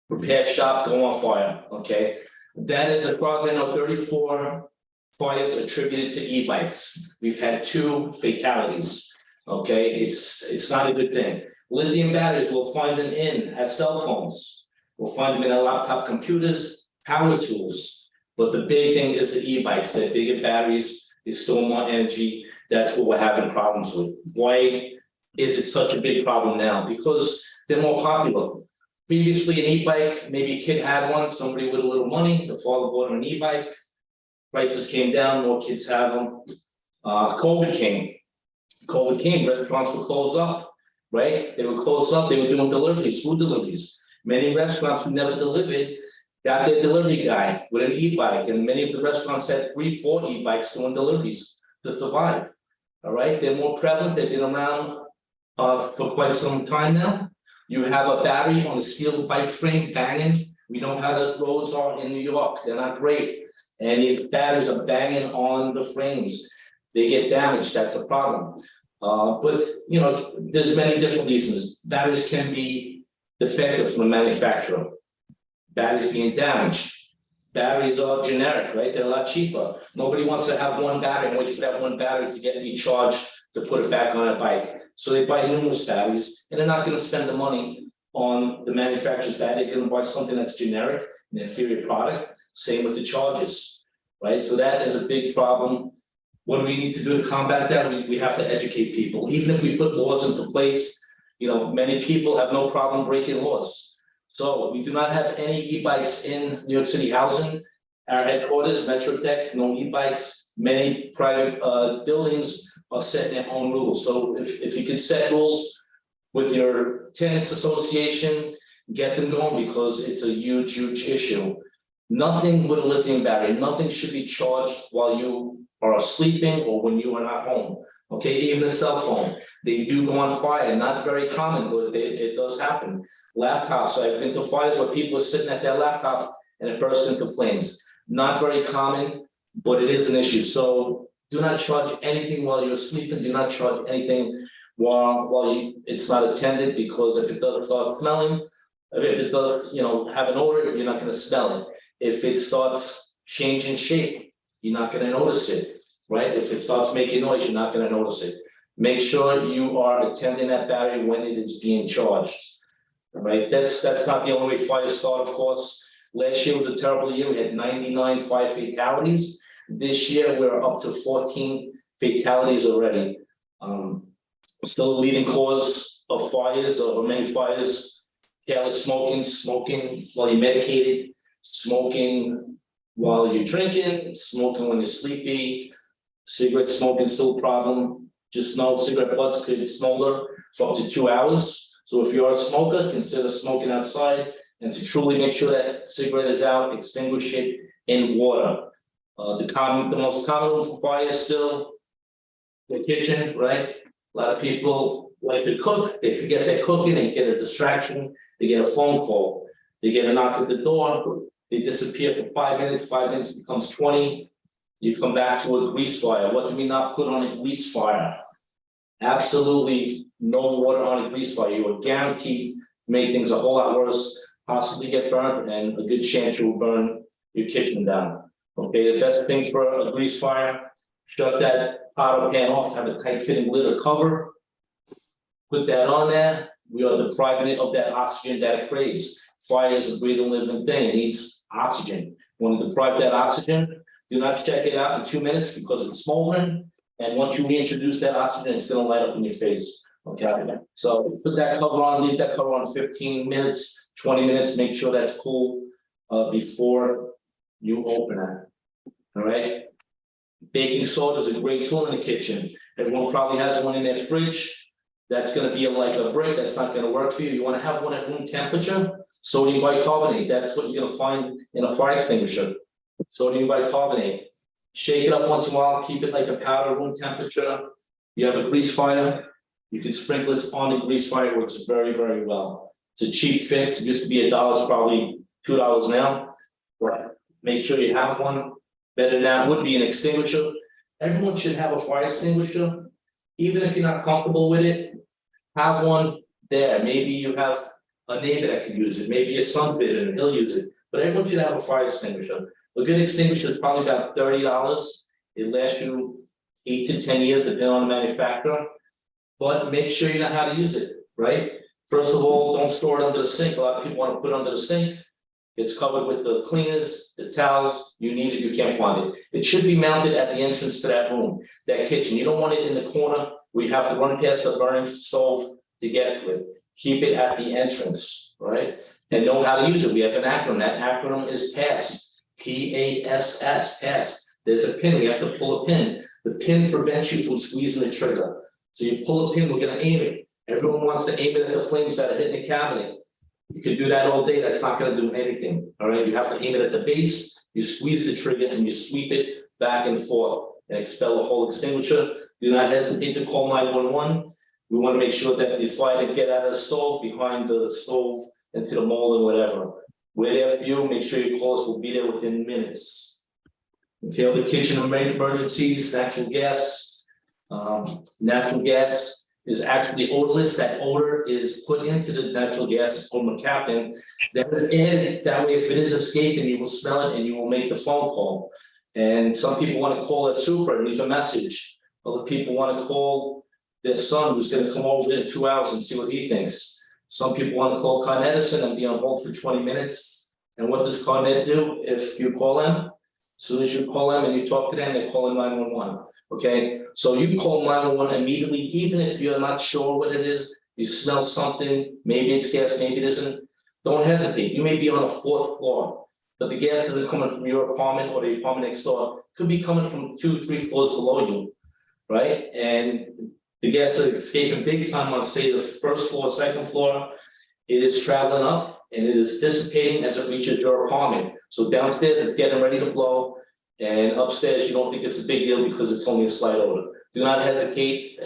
repair shop go on fire, okay? That is, as far as I know, 34 fires attributed to e-bikes. We've had 2 fatalities, okay? It's not a good thing. Lithium batteries, we'll find them as cell phones. We'll find them in our laptop computers, power tools. But the big thing is the e-bikes. They're bigger batteries, they store more energy. That's what we're having problems with. Why is it such a big problem now? Because they're more popular. Previously, an e-bike, maybe a kid had one, somebody with a little money, the father bought an e-bike. Prices came down, more kids have them. COVID came, restaurants were closed up, right? They were closed up, they were doing deliveries, food deliveries. Many restaurants who never delivered got their delivery guy with an e-bike, and many of the restaurants had 3, 4 e-bikes doing deliveries to survive. All right, they're more prevalent, they've been around for quite some time now. You have a battery on a steel bike frame banging. We know how the roads are in New York, they're not great. And these batteries are banging on the frames. They get damaged, that's a problem. But there's many different reasons. Batteries can be defective from the manufacturer. Batteries being damaged. Batteries are generic, right? They're a lot cheaper. Nobody wants to have one battery and wait for that one battery to get recharged to put it back on a bike. So they buy numerous batteries, and they're not going to spend the money on the manufacturer's battery. They're going to buy something that's generic, an inferior product. Same with the charges, right? So that is a big problem. What do we need to do to combat that? We have to educate people. Even if we put laws into place, many people have no problem breaking laws. So we do not have any e-bikes in New York City housing. Our headquarters, Metrotech, no e-bikes. Many private buildings are setting their own rules. So if you could set rules with your tenants association, get them going, because it's a huge, huge issue. Nothing with a lithium battery, nothing should be charged while you are sleeping or when you are not home. Okay, even a cell phone, they do go on fire, not very common, but it does happen. Laptops, I've been to fires where people are sitting at their laptop and it bursts into flames. Not very common, but it is an issue. So do not charge anything while you're sleeping. Do not charge anything while it's not attended, because if it does start smelling, if it does, have an odor, you're not going to smell it. If it starts changing shape, you're not going to notice it. Right? If it starts making noise, you're not going to notice it. Make sure you are attending that battery when it is being charged. Right? That's not the only way fires start, of course. Last year was a terrible year. We had 99 fire fatalities. This year, we're up to 14 fatalities already. Still a leading cause of fires, or many fires. Careless smoking while you're medicated, smoking while you're drinking, smoking when you're sleepy. Cigarette smoking still a problem. Just know cigarette butts could smolder for up to 2 hours. So if you're a smoker, consider smoking outside And to truly make sure that cigarette is out, extinguish it in water. The most common one for fire is still the kitchen, right? A lot of people like to cook, they forget they're cooking, they get a distraction, they get a phone call, they get a knock at the door, they disappear for 5 minutes, 5 minutes becomes 20. You come back to a grease fire. What do we not put on a grease fire? Absolutely no water on a grease fire. You are guaranteed to make things a whole lot worse, possibly get burned, and a good chance you will burn your kitchen down. Okay, the best thing for a grease fire, shut that pot or pan off, have a tight fitting lid or cover. Put that on there. We are depriving it of that oxygen that it craves. Fire is a breathing, living thing. It needs oxygen. Want to deprive that oxygen? Do not check it out in 2 minutes because it's smoldering. And once you reintroduce that oxygen, it's going to light up in your face. Okay, so put that cover on, leave that cover on 15 minutes, 20 minutes, make sure that's cool before you open it. All right. Baking soda is a great tool in the kitchen. Everyone probably has one in their fridge. That's going to be like a brick. That's not going to work for you. You want to have one at room temperature. Sodium bicarbonate. That's what you're going to find in a fire extinguisher. Sodium bicarbonate. Shake it up once in a while. Keep it like a powder, room temperature. You have a grease fire. You can sprinkle this on the grease fire. It works very, very well. It's a cheap fix. It used to be $1. It's probably $2 now. But make sure you have one. Better now would be an extinguisher. Everyone should have a fire extinguisher. Even if you're not comfortable with it, have one there. Maybe you have a neighbor that can use it. Maybe your son did it and he'll use it. But everyone should have a fire extinguisher. A good extinguisher is probably about $30. It lasts you 8 to 10 years, depending on the manufacturer. But make sure you know how to use it, right? First of all, don't store it under the sink. A lot of people want to put it under the sink. It's covered with the cleaners, the towels. You need it, you can't find it. It should be mounted at the entrance to that room, that kitchen. You don't want it in the corner where you have to run past the burning stove to get to it. Keep it at the entrance, right? And know how to use it. We have an acronym. That acronym is PASS. P-A-S-S, PASS. There's a pin. We have to pull a pin. The pin prevents you from squeezing the trigger. So you pull a pin, we're going to aim it. Everyone wants to aim it at the flames that are hitting the cabinet. You can do that all day. That's not going to do anything. All right. You have to aim it at the base. You squeeze the trigger and you sweep it back and forth and expel the whole extinguisher. Do not hesitate to call 911. We want to make sure that the fire didn't get out of the stove, behind the stove, into the mold or whatever. We're there for you. Make sure you call us. We'll be there within minutes. Okay. Other kitchen emergencies, natural gas. Natural gas is actually odorless. That odor is put into the natural gas. It's called mercaptan. That is added. That way, if it is escaping, you will smell it and you will make the phone call. And some people want to call a super and leave a message. Other people want to call their son who's going to come over in 2 hours and see what he thinks. Some people want to call Con Edison and be on hold for 20 minutes. And what does Con Ed do if you call them? As soon as you call them and you talk to them, they call in 911. Okay, so you call 911 immediately, even if you're not sure what it is, you smell something, maybe it's gas, maybe it isn't. Don't hesitate. You may be on a 4th floor, but the gas isn't coming from your apartment or the apartment next door. It could be coming from 2, 3 floors below you, right? And the gas is escaping big time on, say, the 1st floor, 2nd floor. It is traveling up and it is dissipating as it reaches your apartment. So downstairs, it's getting ready to blow. And upstairs, you don't think it's a big deal because it's only a slight odor. Do not hesitate.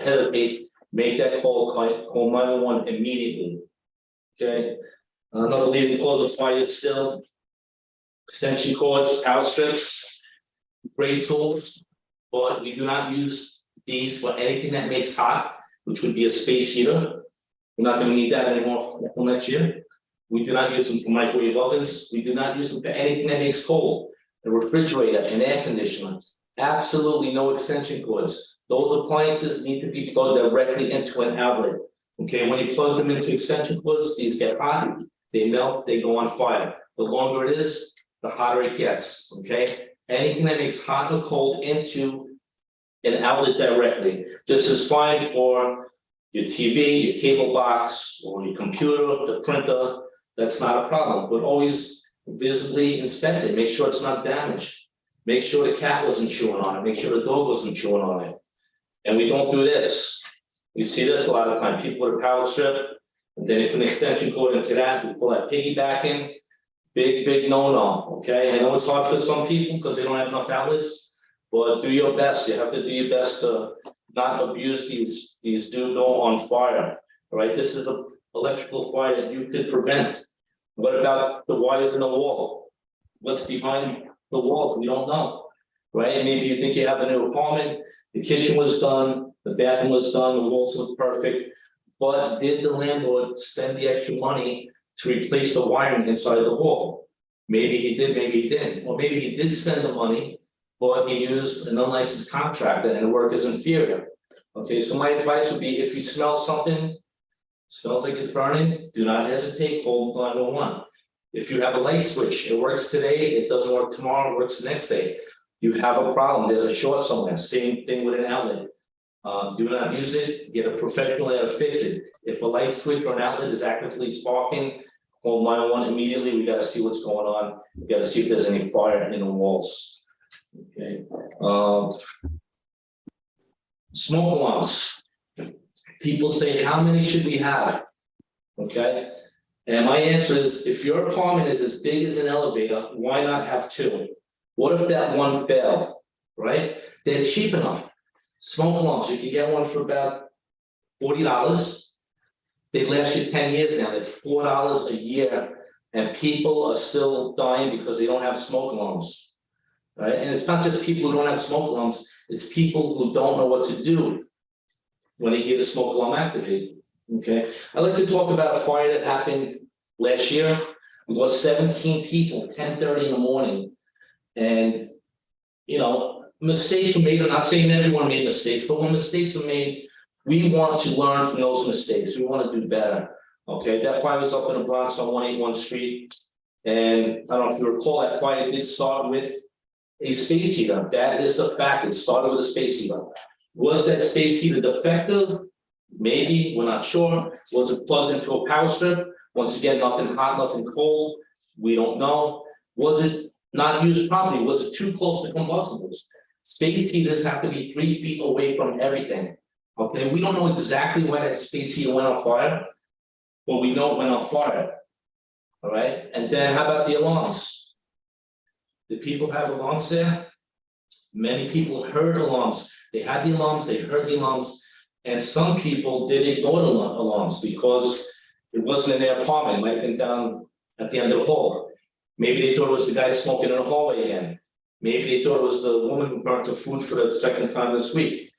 Make that call. Call 911 immediately. Okay. Another leading cause of fire is still extension cords, power strips, great tools, but we do not use these for anything that makes hot, which would be a space heater. We're not going to need that anymore for next year. We do not use them for microwave ovens. We do not use them for anything that makes cold. A refrigerator, an air conditioner, absolutely no extension cords. Those appliances need to be plugged directly into an outlet. Okay, when you plug them into extension cords, these get hot, they melt, they go on fire. The longer it is, the hotter it gets. Okay, anything that makes hot or cold into an outlet directly, this is fine for your TV, your cable box, or your computer, the printer. That's not a problem, but always visibly inspect it, make sure it's not damaged, make sure the cat wasn't chewing on it, make sure the dog wasn't chewing on it. And we don't do this. You see this a lot of time, people with a power strip, And then if an extension cord into that, we pull that piggyback in. Big no-no, okay? I know it's hard for some people because they don't have enough outlets, but do your best. You have to do your best to not abuse these do go on fire, all right? This is an electrical fire that you could prevent. What about the wires in the wall? What's behind the walls? We don't know, right? Maybe you think you have a new apartment, the kitchen was done, the bathroom was done, the walls look perfect, but did the landlord spend the extra money to replace the wiring inside the wall? Maybe he did, maybe he didn't. Or maybe he did spend the money, but he used an unlicensed contractor and the work is inferior. Okay, so my advice would be if you smell something, smells like it's burning, do not hesitate, call 911. If you have a light switch, it works today, it doesn't work tomorrow, it works the next day. You have a problem, there's a short somewhere, same thing with an outlet. Do not use it, get a professional there to fix it. If a light switch or an outlet is actively sparking, call 911 immediately, we gotta see what's going on. We gotta see if there's any fire in the walls. Okay. Smoke alarms. People say, how many should we have? Okay. And my answer is, if your apartment is as big as an elevator, why not have two? What if that one failed, right? They're cheap enough. Smoke alarms, you can get one for about $40. They last you 10 years now, it's $4 a year. And people are still dying because they don't have smoke alarms, right? And it's not just people who don't have smoke alarms, it's people who don't know what to do when they hear the smoke alarm activated, okay? I'd like to talk about a fire that happened last year. We lost 17 people, 10:30 in the morning. And, you know, mistakes were made. I'm not saying everyone made mistakes, but when mistakes are made, we want to learn from those mistakes. We want to do better, okay? That fire was up in the Bronx on 181 Street. And I don't know if you recall, that fire did start with a space heater. That is the fact, it started with a space heater. Was that space heater defective? Maybe, we're not sure. Was it plugged into a power strip? Once again, nothing hot, nothing cold. We don't know. Was it not used properly? Was it too close to combustibles? Space heaters have to be 3 feet away from everything. Okay, we don't know exactly when that space heater went on fire, but we know it went on fire. All right, and then how about the alarms? Did people have alarms there? Many people heard alarms. They had the alarms, they heard the alarms, and some people did ignore the alarms because it wasn't in their apartment, it might have been down at the end of the hall. Maybe they thought it was the guy smoking in the hallway again. Maybe they thought it was the woman who burnt the food for the second time this week.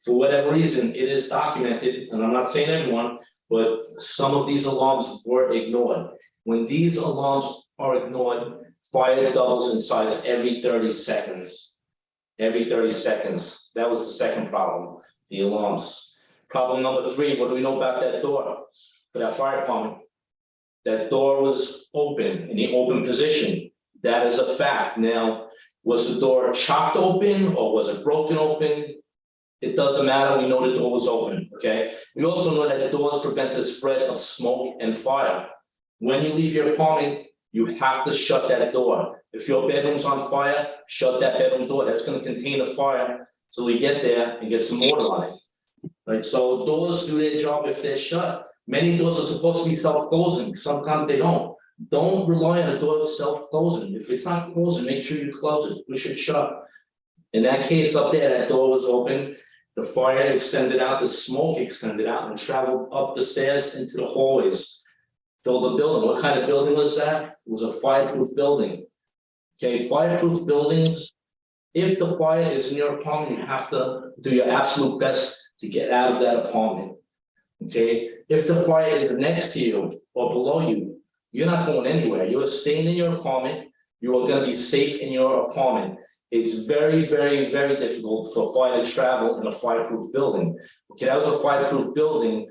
For whatever reason, it is documented, and I'm not saying everyone, but some of these alarms were ignored. When these alarms are ignored, fire doubles in size every 30 seconds. Every 30 seconds. That was the second problem, the alarms. Problem number 3, what do we know about that door for that fire department? That door was open, in the open position. That is a fact. Now, was the door chopped open or was it broken open? It doesn't matter, we know the door was open, okay? We also know that doors prevent the spread of smoke and fire. When you leave your apartment, you have to shut that door. If your bedroom's on fire, shut that bedroom door. That's gonna contain the fire till we get there and get some water on it. Right, so doors do their job if they're shut. Many doors are supposed to be self-closing, sometimes they don't. Don't rely on a door self-closing. If it's not closing, make sure you close it, push it shut. In that case up there, that door was open, the fire extended out, the smoke extended out and traveled up the stairs into the hallways. Filled the building. What kind of building was that? It was a fireproof building. Okay, fireproof buildings, if the fire is in your apartment, you have to do your absolute best to get out of that apartment. Okay, if the fire is next to you or below you, you're not going anywhere. You're staying in your apartment. You are going to be safe in your apartment. It's very, very, very difficult for fire to travel in a fireproof building. Okay, that was a fireproof building,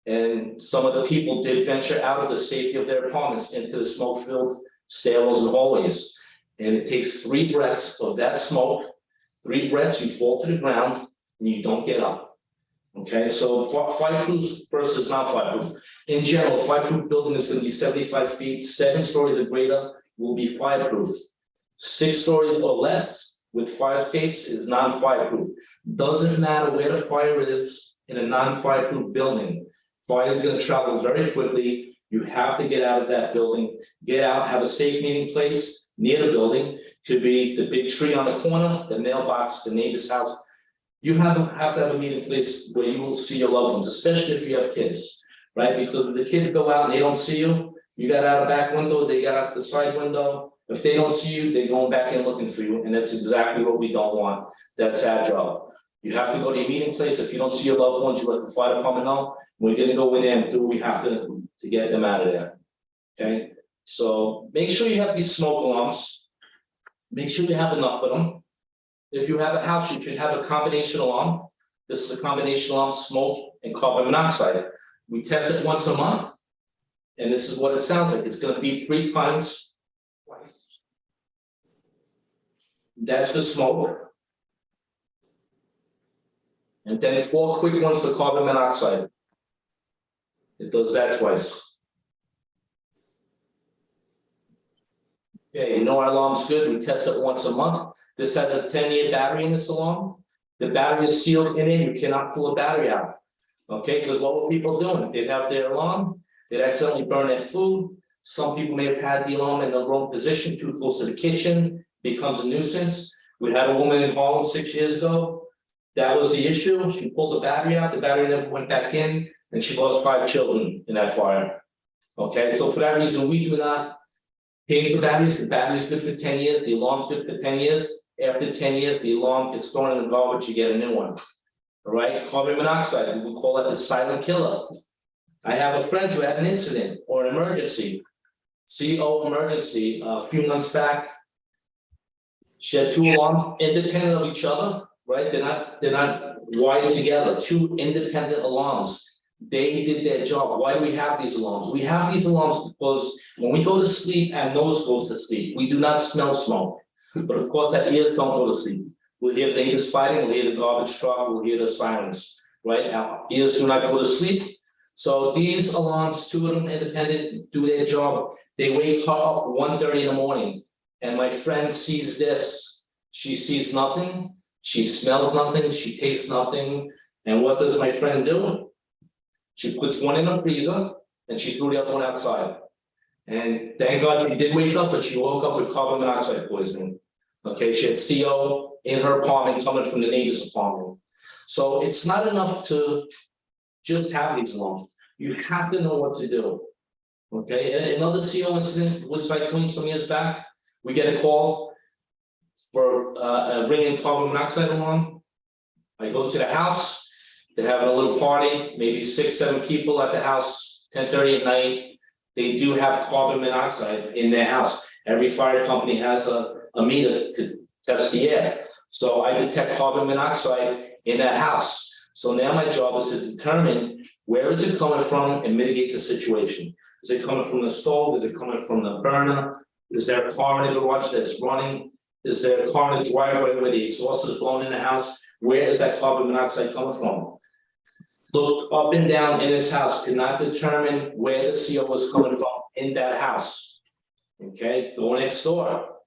and some of the people did venture out of the safety of their apartments into the smoke-filled stairwells and hallways. And it takes 3 breaths of that smoke, 3 breaths, you fall to the ground, and you don't get up. Okay, so fireproof versus non-fireproof. In general, fireproof building is going to be 75 feet, 7 stories or greater will be fireproof. 6 stories or less with fire escapes is non-fireproof. Doesn't matter where the fire is in a non-fireproof building. Fire is gonna travel very quickly. You have to get out of that building, get out, have a safe meeting place near the building. Could be the big tree on the corner, the mailbox, the neighbor's house. You have to have a meeting place where you will see your loved ones, especially if you have kids, right? Because if the kids go out and they don't see you, you got out a back window, they got out the side window. If they don't see you, they're going back in looking for you, and that's exactly what we don't want. That's our job. You have to go to your meeting place. If you don't see your loved ones, you let the fire department know. We're gonna go in there and do what we have to get them out of there. Okay, so make sure you have these smoke alarms. Make sure you have enough of them. If you have a house, you should have a combination alarm. This is a combination alarm, smoke and carbon monoxide. We test it once a month. And this is what it sounds like. It's gonna beep 3 times. Twice. That's the smoke. And then 4 quick ones for carbon monoxide. It does that twice. Okay, you know our alarm's good. We test it once a month. This has a 10-year battery in this alarm. The battery is sealed in it. You cannot pull a battery out. Okay, because what were people doing? They'd have their alarm, they'd accidentally burn their food. Some people may have had the alarm in the wrong position, too close to the kitchen, becomes a nuisance. We had a woman in Harlem 6 years ago. That was the issue. She pulled the battery out, the battery never went back in, and she lost 5 children in that fire. Okay, so for that reason, we do not change the batteries. The battery's good for 10 years, the alarm's good for 10 years. After 10 years, the alarm gets thrown in the garbage, you get a new one. All right, carbon monoxide, we call it the silent killer. I have a friend who had an incident or an emergency, CO emergency, a few months back. She had 2 alarms independent of each other, right? They're not wired together, 2 independent alarms. They did their job. Why do we have these alarms? We have these alarms because when we go to sleep, our nose goes to sleep. We do not smell smoke. But of course, our ears don't go to sleep. We'll hear the neighbors fighting, we'll hear the garbage truck, we'll hear the sirens, right? Our ears do not go to sleep. So these alarms, 2 of them independent, do their job. They wake her up 1:30 in the morning. And my friend sees this. She sees nothing, she smells nothing, she tastes nothing. And what does my friend do? She puts one in the freezer and she threw the other one outside. And thank God she did wake up, but she woke up with carbon monoxide poisoning. Okay, she had CO in her apartment coming from the neighbor's apartment. So it's not enough to just have these alarms. You have to know what to do. Okay, and another CO incident, Woodside Queen some years back, we get a call for a ringing carbon monoxide alarm. I go to the house, they're having a little party, maybe 6, 7 people at the house, 10:30 at night. They do have carbon monoxide in their house. Every fire company has a meter to test the air. So I detect carbon monoxide in that house. So now my job is to determine where is it coming from and mitigate the situation. Is it coming from the stove? Is it coming from the burner? Is there a car in the garage that's running? Is there a car in the driveway where the exhaust is blown in the house? Where is that carbon monoxide coming from? Look up and down in his house, could not determine where the CO was coming from in that house. Okay, go next door,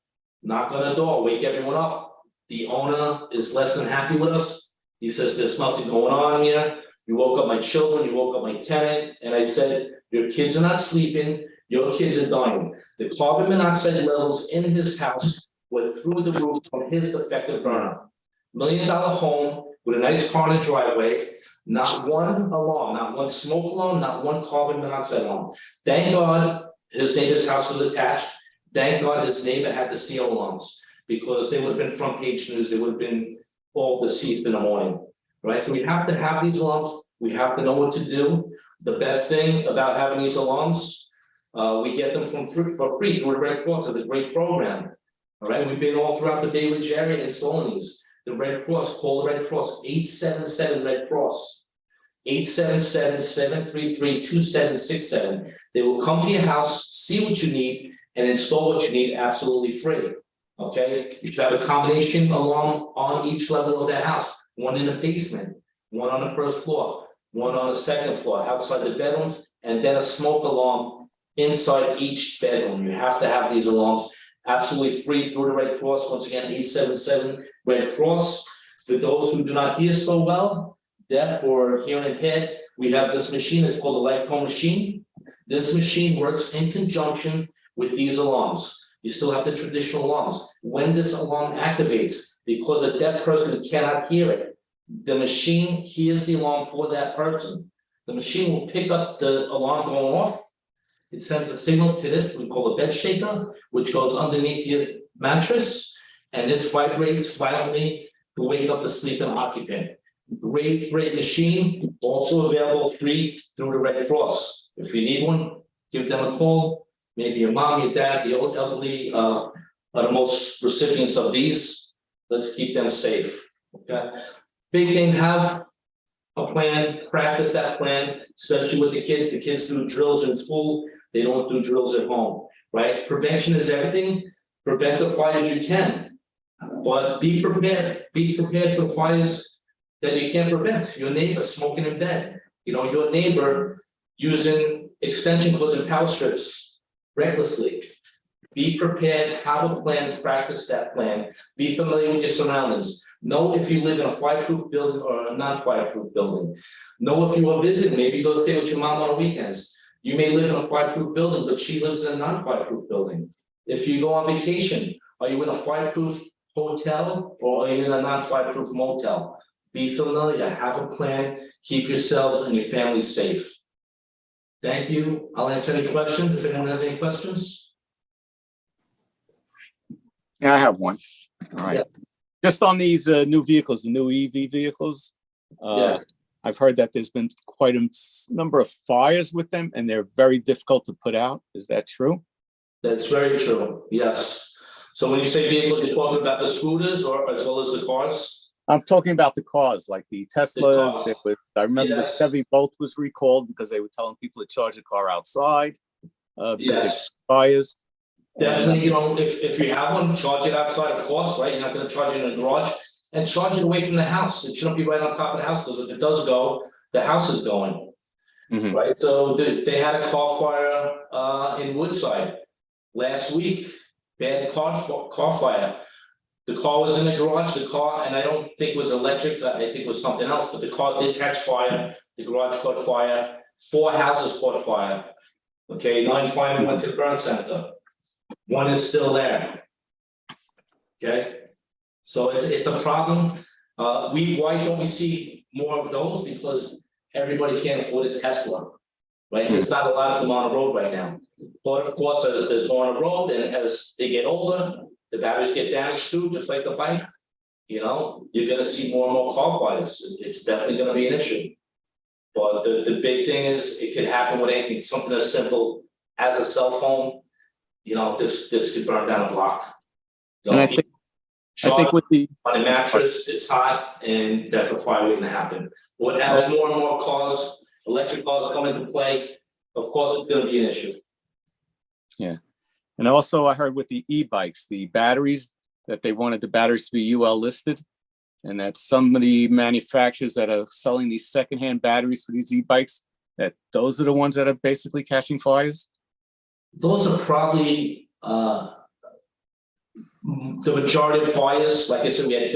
knock on the door, wake everyone up. The owner is less than happy with us. He says, there's nothing going on here. You woke up my children, you woke up my tenant, and I said, your kids are not sleeping, your kids are dying. The carbon monoxide levels in his house went through the roof from his defective burner. $1 million home with a nice car in the driveway, not one alarm, not one smoke alarm, not one carbon monoxide alarm. Thank God his neighbor's house was attached. Thank God his neighbor had the CO alarms, because they would have been front page news, they would have been all deceased in the morning, right? So we have to have these alarms, we have to know what to do. The best thing about having these alarms, we get them for free through the Red Cross. It's a great program. All right, we've been all throughout the Bay Ridge area installing these. The Red Cross, call the Red Cross, 877 Red Cross, 877-733-2767. They will come to your house, see what you need, and install what you need absolutely free. Okay, you should have a combination alarm on each level of that house, one in the basement, one on the first floor, one on the second floor, outside the bedrooms, and then a smoke alarm inside each bedroom. You have to have these alarms absolutely free through the Red Cross. Once again, 877 Red Cross. For those who do not hear so well, deaf or hearing impaired, we have this machine, it's called a life cone machine. This machine works in conjunction with these alarms. You still have the traditional alarms. When this alarm activates, because a deaf person cannot hear it, the machine hears the alarm for that person. The machine will pick up the alarm going off. It sends a signal to this, we call a bed shaker, which goes underneath your mattress, and this vibrates violently to wake up the sleeping occupant. Great machine, also available free through the Red Cross. If you need one, give them a call. Maybe your mom, your dad, the old elderly are the most recipients of these. Let's keep them safe. Okay. Big thing, have a plan, practice that plan, especially with the kids. The kids do drills in school, they don't do drills at home, right? Prevention is everything. Prevent the fire you can, but be prepared for fires that you can't prevent. Your neighbor smoking in bed, your neighbor using extension cords and power strips recklessly. Be prepared, have a plan, practice that plan, be familiar with your surroundings. Know if you live in a fireproof building or a non-fireproof building. Know if you are visiting, maybe go stay with your mom on the weekends. You may live in a fireproof building, but she lives in a non-fireproof building. If you go on vacation, are you in a fireproof hotel or are you in a non-fireproof motel? Be familiar, have a plan, keep yourselves and your family safe. Thank you. I'll answer any questions if anyone has any questions. Yeah, I have one. All right. Yeah. Just on these new vehicles, the new EV vehicles. Yes. I've heard that there's been quite a number of fires with them and they're very difficult to put out. Is that true? That's very true, yes. So when you say vehicles, you're talking about the scooters or as well as the cars? I'm talking about the cars, like the Teslas. cars. I remember Yes. the Chevy Bolt was recalled because they were telling people to charge the car outside. Because Yes. it fires. Definitely, if you have one, charge it outside, of course, right? You're not gonna charge it in the garage and charge it away from the house. It shouldn't be right on top of the house, because if it does go, the house is going. Mhm. Right, so they had a car fire in Woodside last week, bad car fire. The car was in the garage, and I don't think it was electric, I think it was something else, but the car did catch fire, the garage caught fire, 4 houses caught fire. Okay, 9 firemen went to the burn center. 1 is still there. Okay, so it's a problem. Why don't we see more of those? Because everybody can't afford a Tesla, right? There's not a lot of them on the road right now. But of course, as they go on the road and as they get older, the batteries get damaged too, just like the bike. You're gonna see more and more car fires. It's definitely gonna be an issue. But the big thing is it could happen with anything, something as simple as a cell phone. This could burn down a block. And I think with the On a mattress, it's hot, and that's a fire waiting to happen. But as more and more cars, electric cars come into play, of course, it's gonna be an issue. Yeah. And also I heard with the e-bikes, the batteries, that they wanted the batteries to be UL listed. And that some of the manufacturers that are selling these secondhand batteries for these e-bikes, that those are the ones that are basically catching fires. Those are probably the majority of fires. Like I said, we had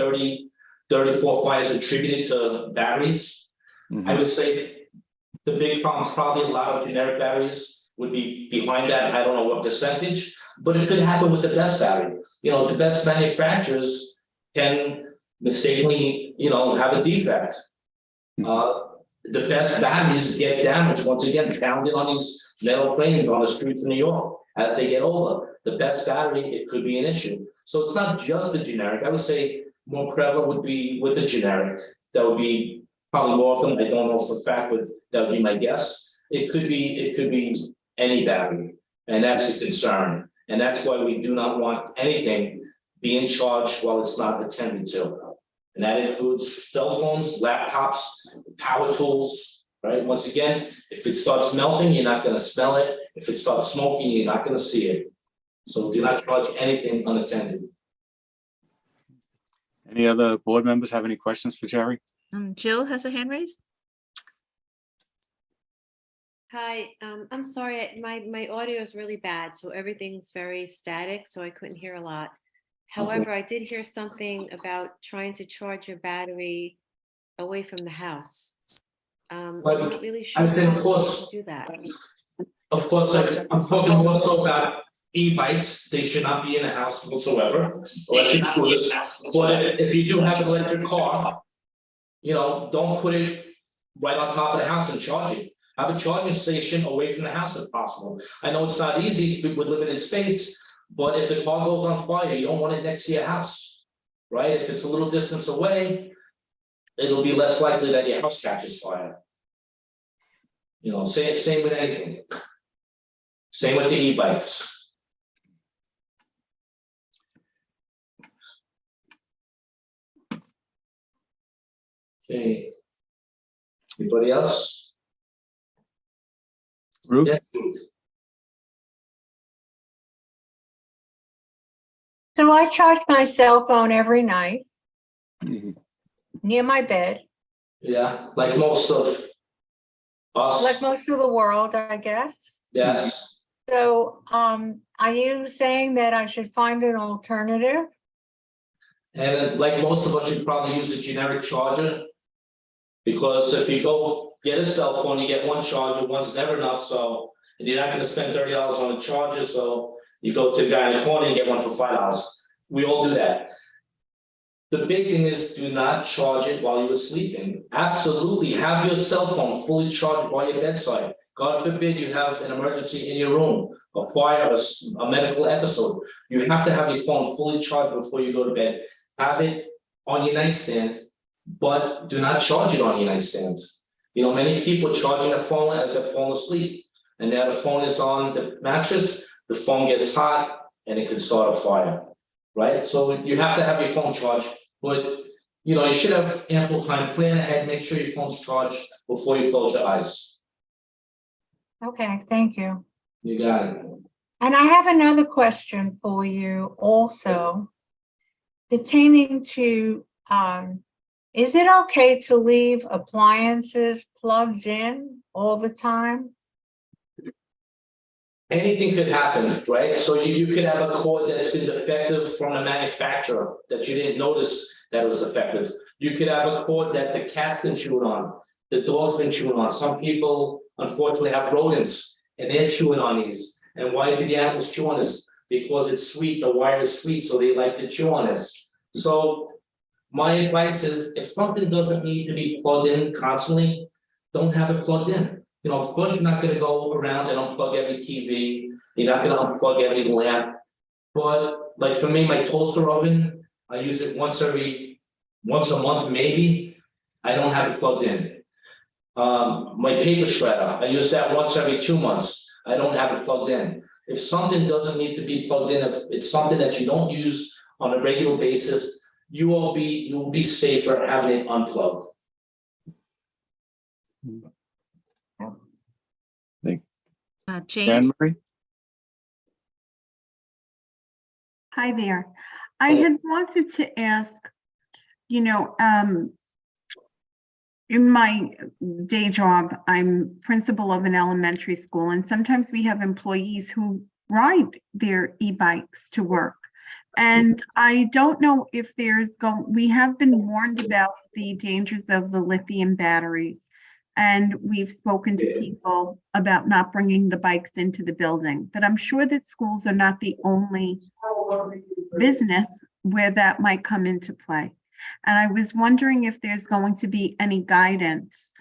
34 fires attributed to batteries. I would say the big problem, probably a lot of generic batteries would be behind that. I don't know what percentage, but it could happen with the best battery. The best manufacturers can mistakenly, have a defect. The best batteries get damaged, once again, pounded on these metal frames on the streets of New York. As they get older, the best battery, it could be an issue. So it's not just the generic. I would say more prevalent would be with the generic. That would be probably more often. I don't know for a fact, but that would be my guess. It could be any battery, and that's the concern. And that's why we do not want anything being charged while it's not attended to. And that includes cell phones, laptops, power tools, right? Once again, if it starts melting, you're not gonna smell it. If it starts smoking, you're not gonna see it. So do not charge anything unattended. Any other board members have any questions for Jerry? Jill has her hand raised. Hi, I'm sorry, my audio is really bad, so everything's very static, so I couldn't hear a lot. However, I did hear something about trying to charge your battery away from the house. But I'm not really sure. I'm saying, how of course- to Do that. Of course, I'm talking also about e-bikes, they should not be in the house whatsoever, electric scooters. But if you do have an electric car, don't put it right on top of the house and charge it. Have a charging station away from the house if possible. I know it's not easy with limited space, but if the car goes on fire, you don't want it next to your house, right? If it's a little distance away, it'll be less likely that your house catches fire. Same with anything. Same with the e-bikes. Okay. Anybody else? Ruth? Yes, Ruth. So I charge my cell phone every night Mhm. near my bed, Yeah, like most of us. like most of the world, I guess. Yes, So, are you saying that I should find an alternative? and like most of us, you'd probably use a generic charger. Because if you go get a cell phone, you get one charger, one's never enough, so. And you're not gonna spend $30 on a charger, so you go to the guy in the corner and get one for $5. We all do that. The big thing is do not charge it while you're sleeping. Absolutely, have your cell phone fully charged by your bedside. God forbid you have an emergency in your room, a fire, a medical episode. You have to have your phone fully charged before you go to bed. Have it on your nightstand, but do not charge it on your nightstand. Many people charging their phone as they're falling asleep. And now the phone is on the mattress, the phone gets hot and it could start a fire, right? So you have to have your phone charged, but you should have ample time, plan ahead, make sure your phone's charged before you close your eyes. Okay, thank you. You got it. And I have another question for you also pertaining to, is it okay to leave appliances plugged in all the time? Anything could happen, right? So you could have a cord that's been defective from the manufacturer that you didn't notice that was defective. You could have a cord that the cat's been chewing on, the dog's been chewing on. Some people unfortunately have rodents and they're chewing on these. And why do the animals chew on this? Because it's sweet, the wire is sweet, so they like to chew on this. So my advice is if something doesn't need to be plugged in constantly, don't have it plugged in. Of course, you're not gonna go around and unplug every TV, you're not gonna unplug every lamp. But like for me, my toaster oven, I use it once a month maybe, I don't have it plugged in. My paper shredder, I use that once every 2 months, I don't have it plugged in. If something doesn't need to be plugged in, if it's something that you don't use on a regular basis, you will be safer having it unplugged. Jane? Anne Marie? Hi there. I had wanted to ask, in my day job, I'm principal of an elementary school, and sometimes we have employees who ride their e-bikes to work. And I don't know if we have been warned about the dangers of the lithium batteries. And we've spoken to people about not bringing the bikes into the building, but I'm sure that schools are not the only business where that might come into play. And I was wondering if there's going to be any guidance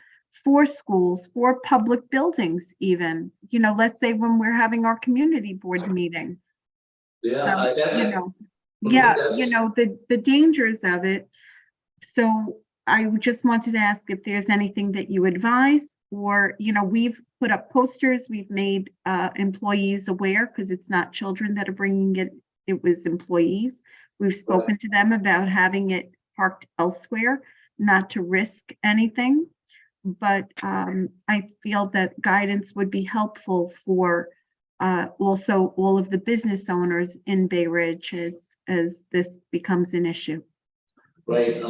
for schools, for public buildings even, let's say when we're having our community board meeting. Yeah, I get it. The dangers of it. So I just wanted to ask if there's anything that you advise, or, we've put up posters, we've made employees aware, because it's not children that are bringing it, it was employees. We've spoken to them about having it parked elsewhere, not to risk anything. But I feel that guidance would be helpful for also all of the business owners in Bay Ridge as this becomes an issue. Right,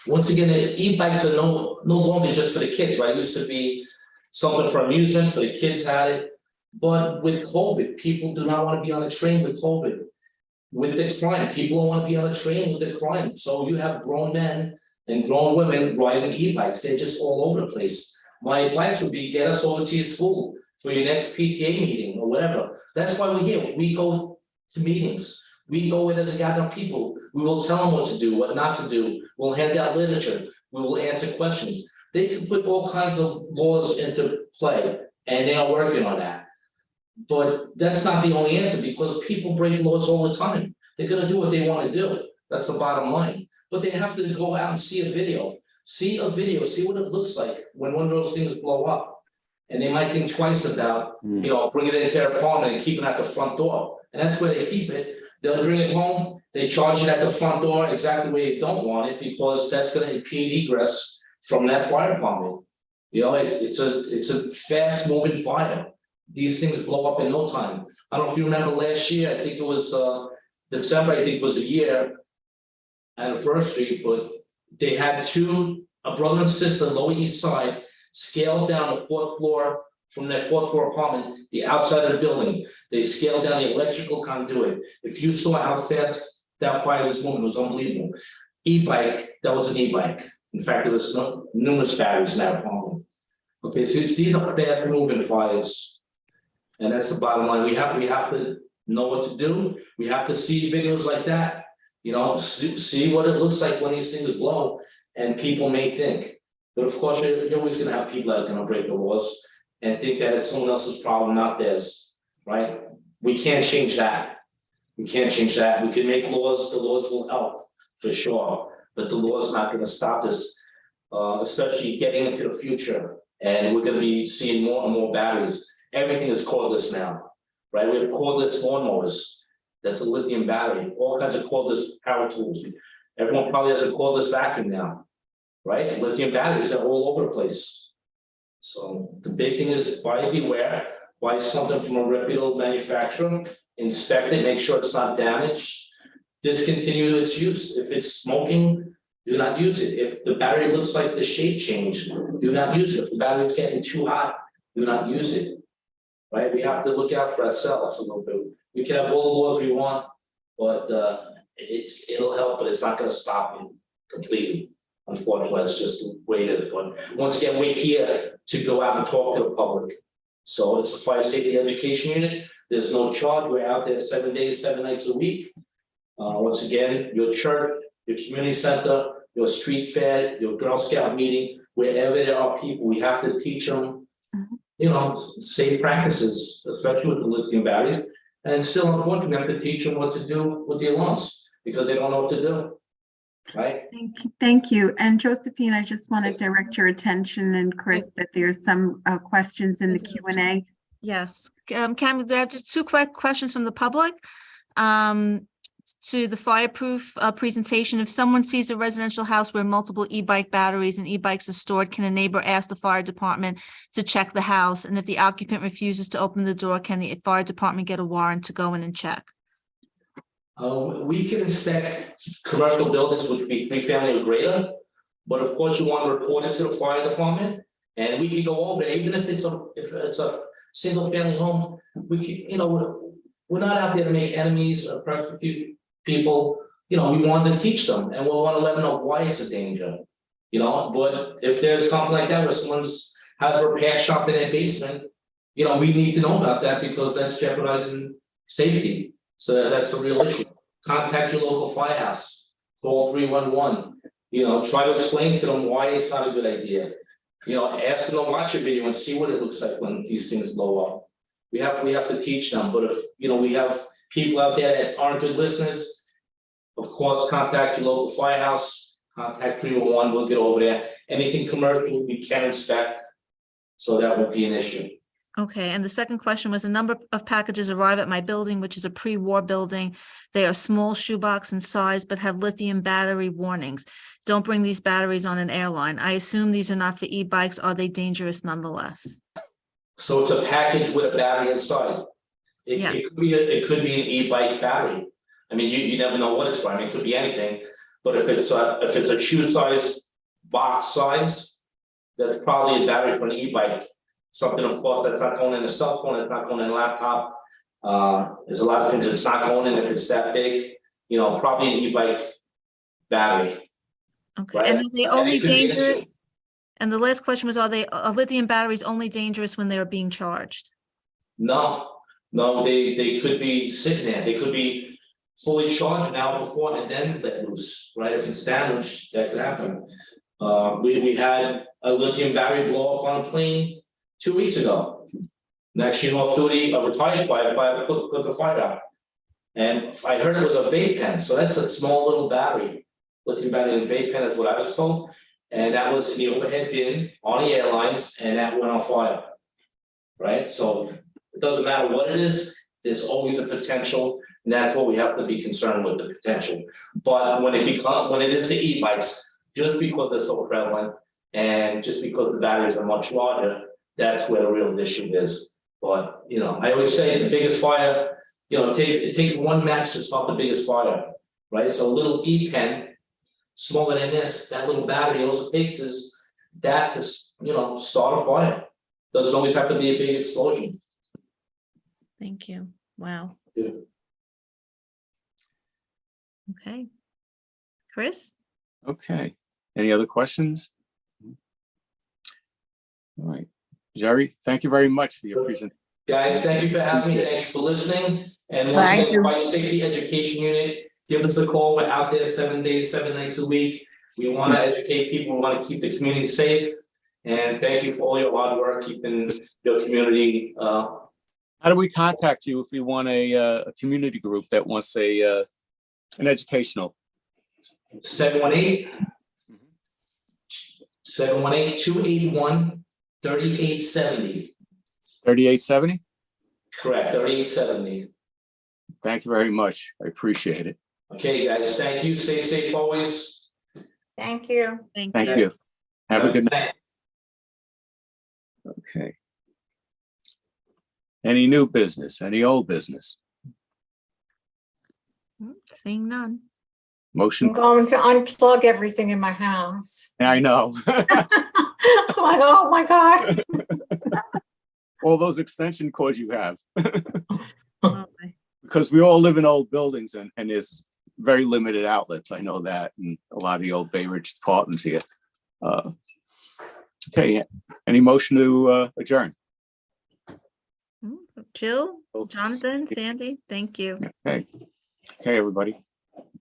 once again, the e-bikes are no longer just for the kids, right? It used to be something for amusement, for the kids had it. But with COVID, people do not want to be on a train with COVID. With the crime, people don't want to be on a train with the crime. So you have grown men and grown women riding e-bikes. They're just all over the place. My advice would be get us over to your school for your next PTA meeting or whatever. That's why we're here. We go to meetings. We go in as a gathering of people. We will tell them what to do, what not to do. We'll hand out literature. We will answer questions. They can put all kinds of laws into play, and they are working on that. But that's not the only answer, because people break laws all the time. They're gonna do what they want to do. That's the bottom line. But they have to go out and see a video. See what it looks like when one of those things blow up. And they might think twice about, bringing it into their apartment and keeping it at the front door. And that's where they keep it. They'll bring it home, they charge it at the front door exactly where you don't want it, because that's gonna impede egress from that fire department. It's a fast moving fire. These things blow up in no time. I don't know if you remember last year, I think it was December, I think was a year anniversary, but they had a brother and sister, Lower East Side, scaled down the 4th floor from their 4th floor apartment, the outside of the building. They scaled down the electrical conduit. If you saw how fast that fire was moving, it was unbelievable. E-bike, that was an e-bike. In fact, there was numerous batteries in that apartment. Okay, so these are fast moving fires. And that's the bottom line. We have to know what to do. We have to see videos like that. See what it looks like when these things blow, and people may think. But of course, you're always gonna have people that are gonna break the laws and think that it's someone else's problem, not theirs, right? We can't change that. We can't change that. We can make laws, the laws will help, for sure, but the law's not gonna stop this, especially getting into the future. And we're gonna be seeing more and more batteries. Everything is cordless now, right? We have cordless lawnmowers. That's a lithium battery, all kinds of cordless power tools. Everyone probably has a cordless vacuum now, right? And lithium batteries, they're all over the place. So the big thing is buy beware, buy something from a reputable manufacturer, inspect it, make sure it's not damaged, discontinue its use. If it's smoking, do not use it. If the battery looks like the shape change, do not use it. If the battery's getting too hot, do not use it. Right? We have to look out for ourselves a little bit. We can have all the laws we want, but it'll help, but it's not gonna stop it completely. Unfortunately, it's just the way it is. But once again, we're here to go out and talk to the public. So it's a fire safety education unit. There's no charge. We're out there 7 days, 7 nights a week. Once again, your church, your community center, your street fair, your Girl Scout meeting, wherever there are people, we have to teach them, safe practices, especially with the lithium batteries. And still, unfortunately, we have to teach them what to do with the alarms, because they don't know what to do, right? Thank you. And Josephine, I just want to direct your attention, and Chris, that there's some questions in the Q&A. Yes, Cam, there are just 2 quick questions from the public. To the fireproof presentation, if someone sees a residential house where multiple e-bike batteries and e-bikes are stored, can a neighbor ask the fire department to check the house? And if the occupant refuses to open the door, can the fire department get a warrant to go in and check? We can inspect commercial buildings, which would be 3-family or greater, but of course you want to report it to the fire department, and we can go over it, even if it's a single family home. We can, we're not out there to make enemies or persecute people. We want to teach them, and we want to let them know why it's a danger. But if there's something like that where someone has a repair shop in their basement, we need to know about that, because that's jeopardizing safety. So that's a real issue. Contact your local firehouse, call 311. Try to explain to them why it's not a good idea. Ask them to watch a video and see what it looks like when these things blow up. We have to teach them, but if we have people out there that aren't good listeners, of course, contact your local firehouse, contact 311, we'll get over there. Anything commercial, we can inspect, so that won't be an issue. Okay, and the second question was, a number of packages arrive at my building, which is a pre-war building. They are small shoebox in size, but have lithium battery warnings. Don't bring these batteries on an airline. I assume these are not for e-bikes. Are they dangerous nonetheless? So it's a package with a battery inside. It could be an e-bike battery. I mean, you never know what it's for. I mean, it could be anything. But if it's a shoe size, box size, that's probably a battery for an e-bike. Something, of course, that's not going in a cell phone, it's not going in a laptop. There's a lot of things it's not going in if it's that big. Probably an e-bike battery. Okay, Right. and are they And only it could be an issue. dangerous? And the last question was, are lithium batteries only dangerous when they're being charged? No, they could be sitting there, they could be fully charged an hour before and then let loose, right? If it's damaged, that could happen. We had a lithium battery blow up on a plane 2 weeks ago. Next, you know, a retired firefighter put the fire out. And I heard it was a vape pen, so that's a small little battery. Lithium battery and vape pen is what I was told. And that was in the overhead bin on the airlines, and that went on fire. Right, so it doesn't matter what it is, there's always a potential, and that's what we have to be concerned with, the potential. But when it is the e-bikes, just because they're so prevalent, and just because the batteries are much larger, that's where the real issue is. But, you know, I always say the biggest fire, you know, it takes one match to stop the biggest fire, right? So a little e-pen, smaller than this, that little battery, also takes is that to, you know, start a fire. Doesn't always have to be a big explosion. Thank you. Wow. Yeah. Okay. Chris? Okay. Any other questions? All right. Jerry, thank you very much for your presentation. Guys, thank you for having me, thank you for listening, and once Thank again, you. Fire Safety Education Unit, give us a call, we're out there 7 days, 7 nights a week. We wanna educate people, we wanna keep the community safe, and thank you for all your hard work, keeping your community, How do we contact you if we want a community group that wants an educational? 718 281-3870. 3870? Correct, 3870. Thank you very much. I appreciate it. Okay, guys, thank you, stay safe always. Thank you. Thank Thank you. you. Have a good night. Okay. Any new business, any old business? Seeing none. I'm Motion, going to unplug everything in my house. I know. I'm like, oh my God. All those extension cords you have. Oh, my. Because we all live in old buildings and there's very limited outlets. I know that, and a lot of the old Bay Ridge apartments here. Okay, any motion to adjourn? Jill, Jonathan, Sandy, thank you. Okay, everybody.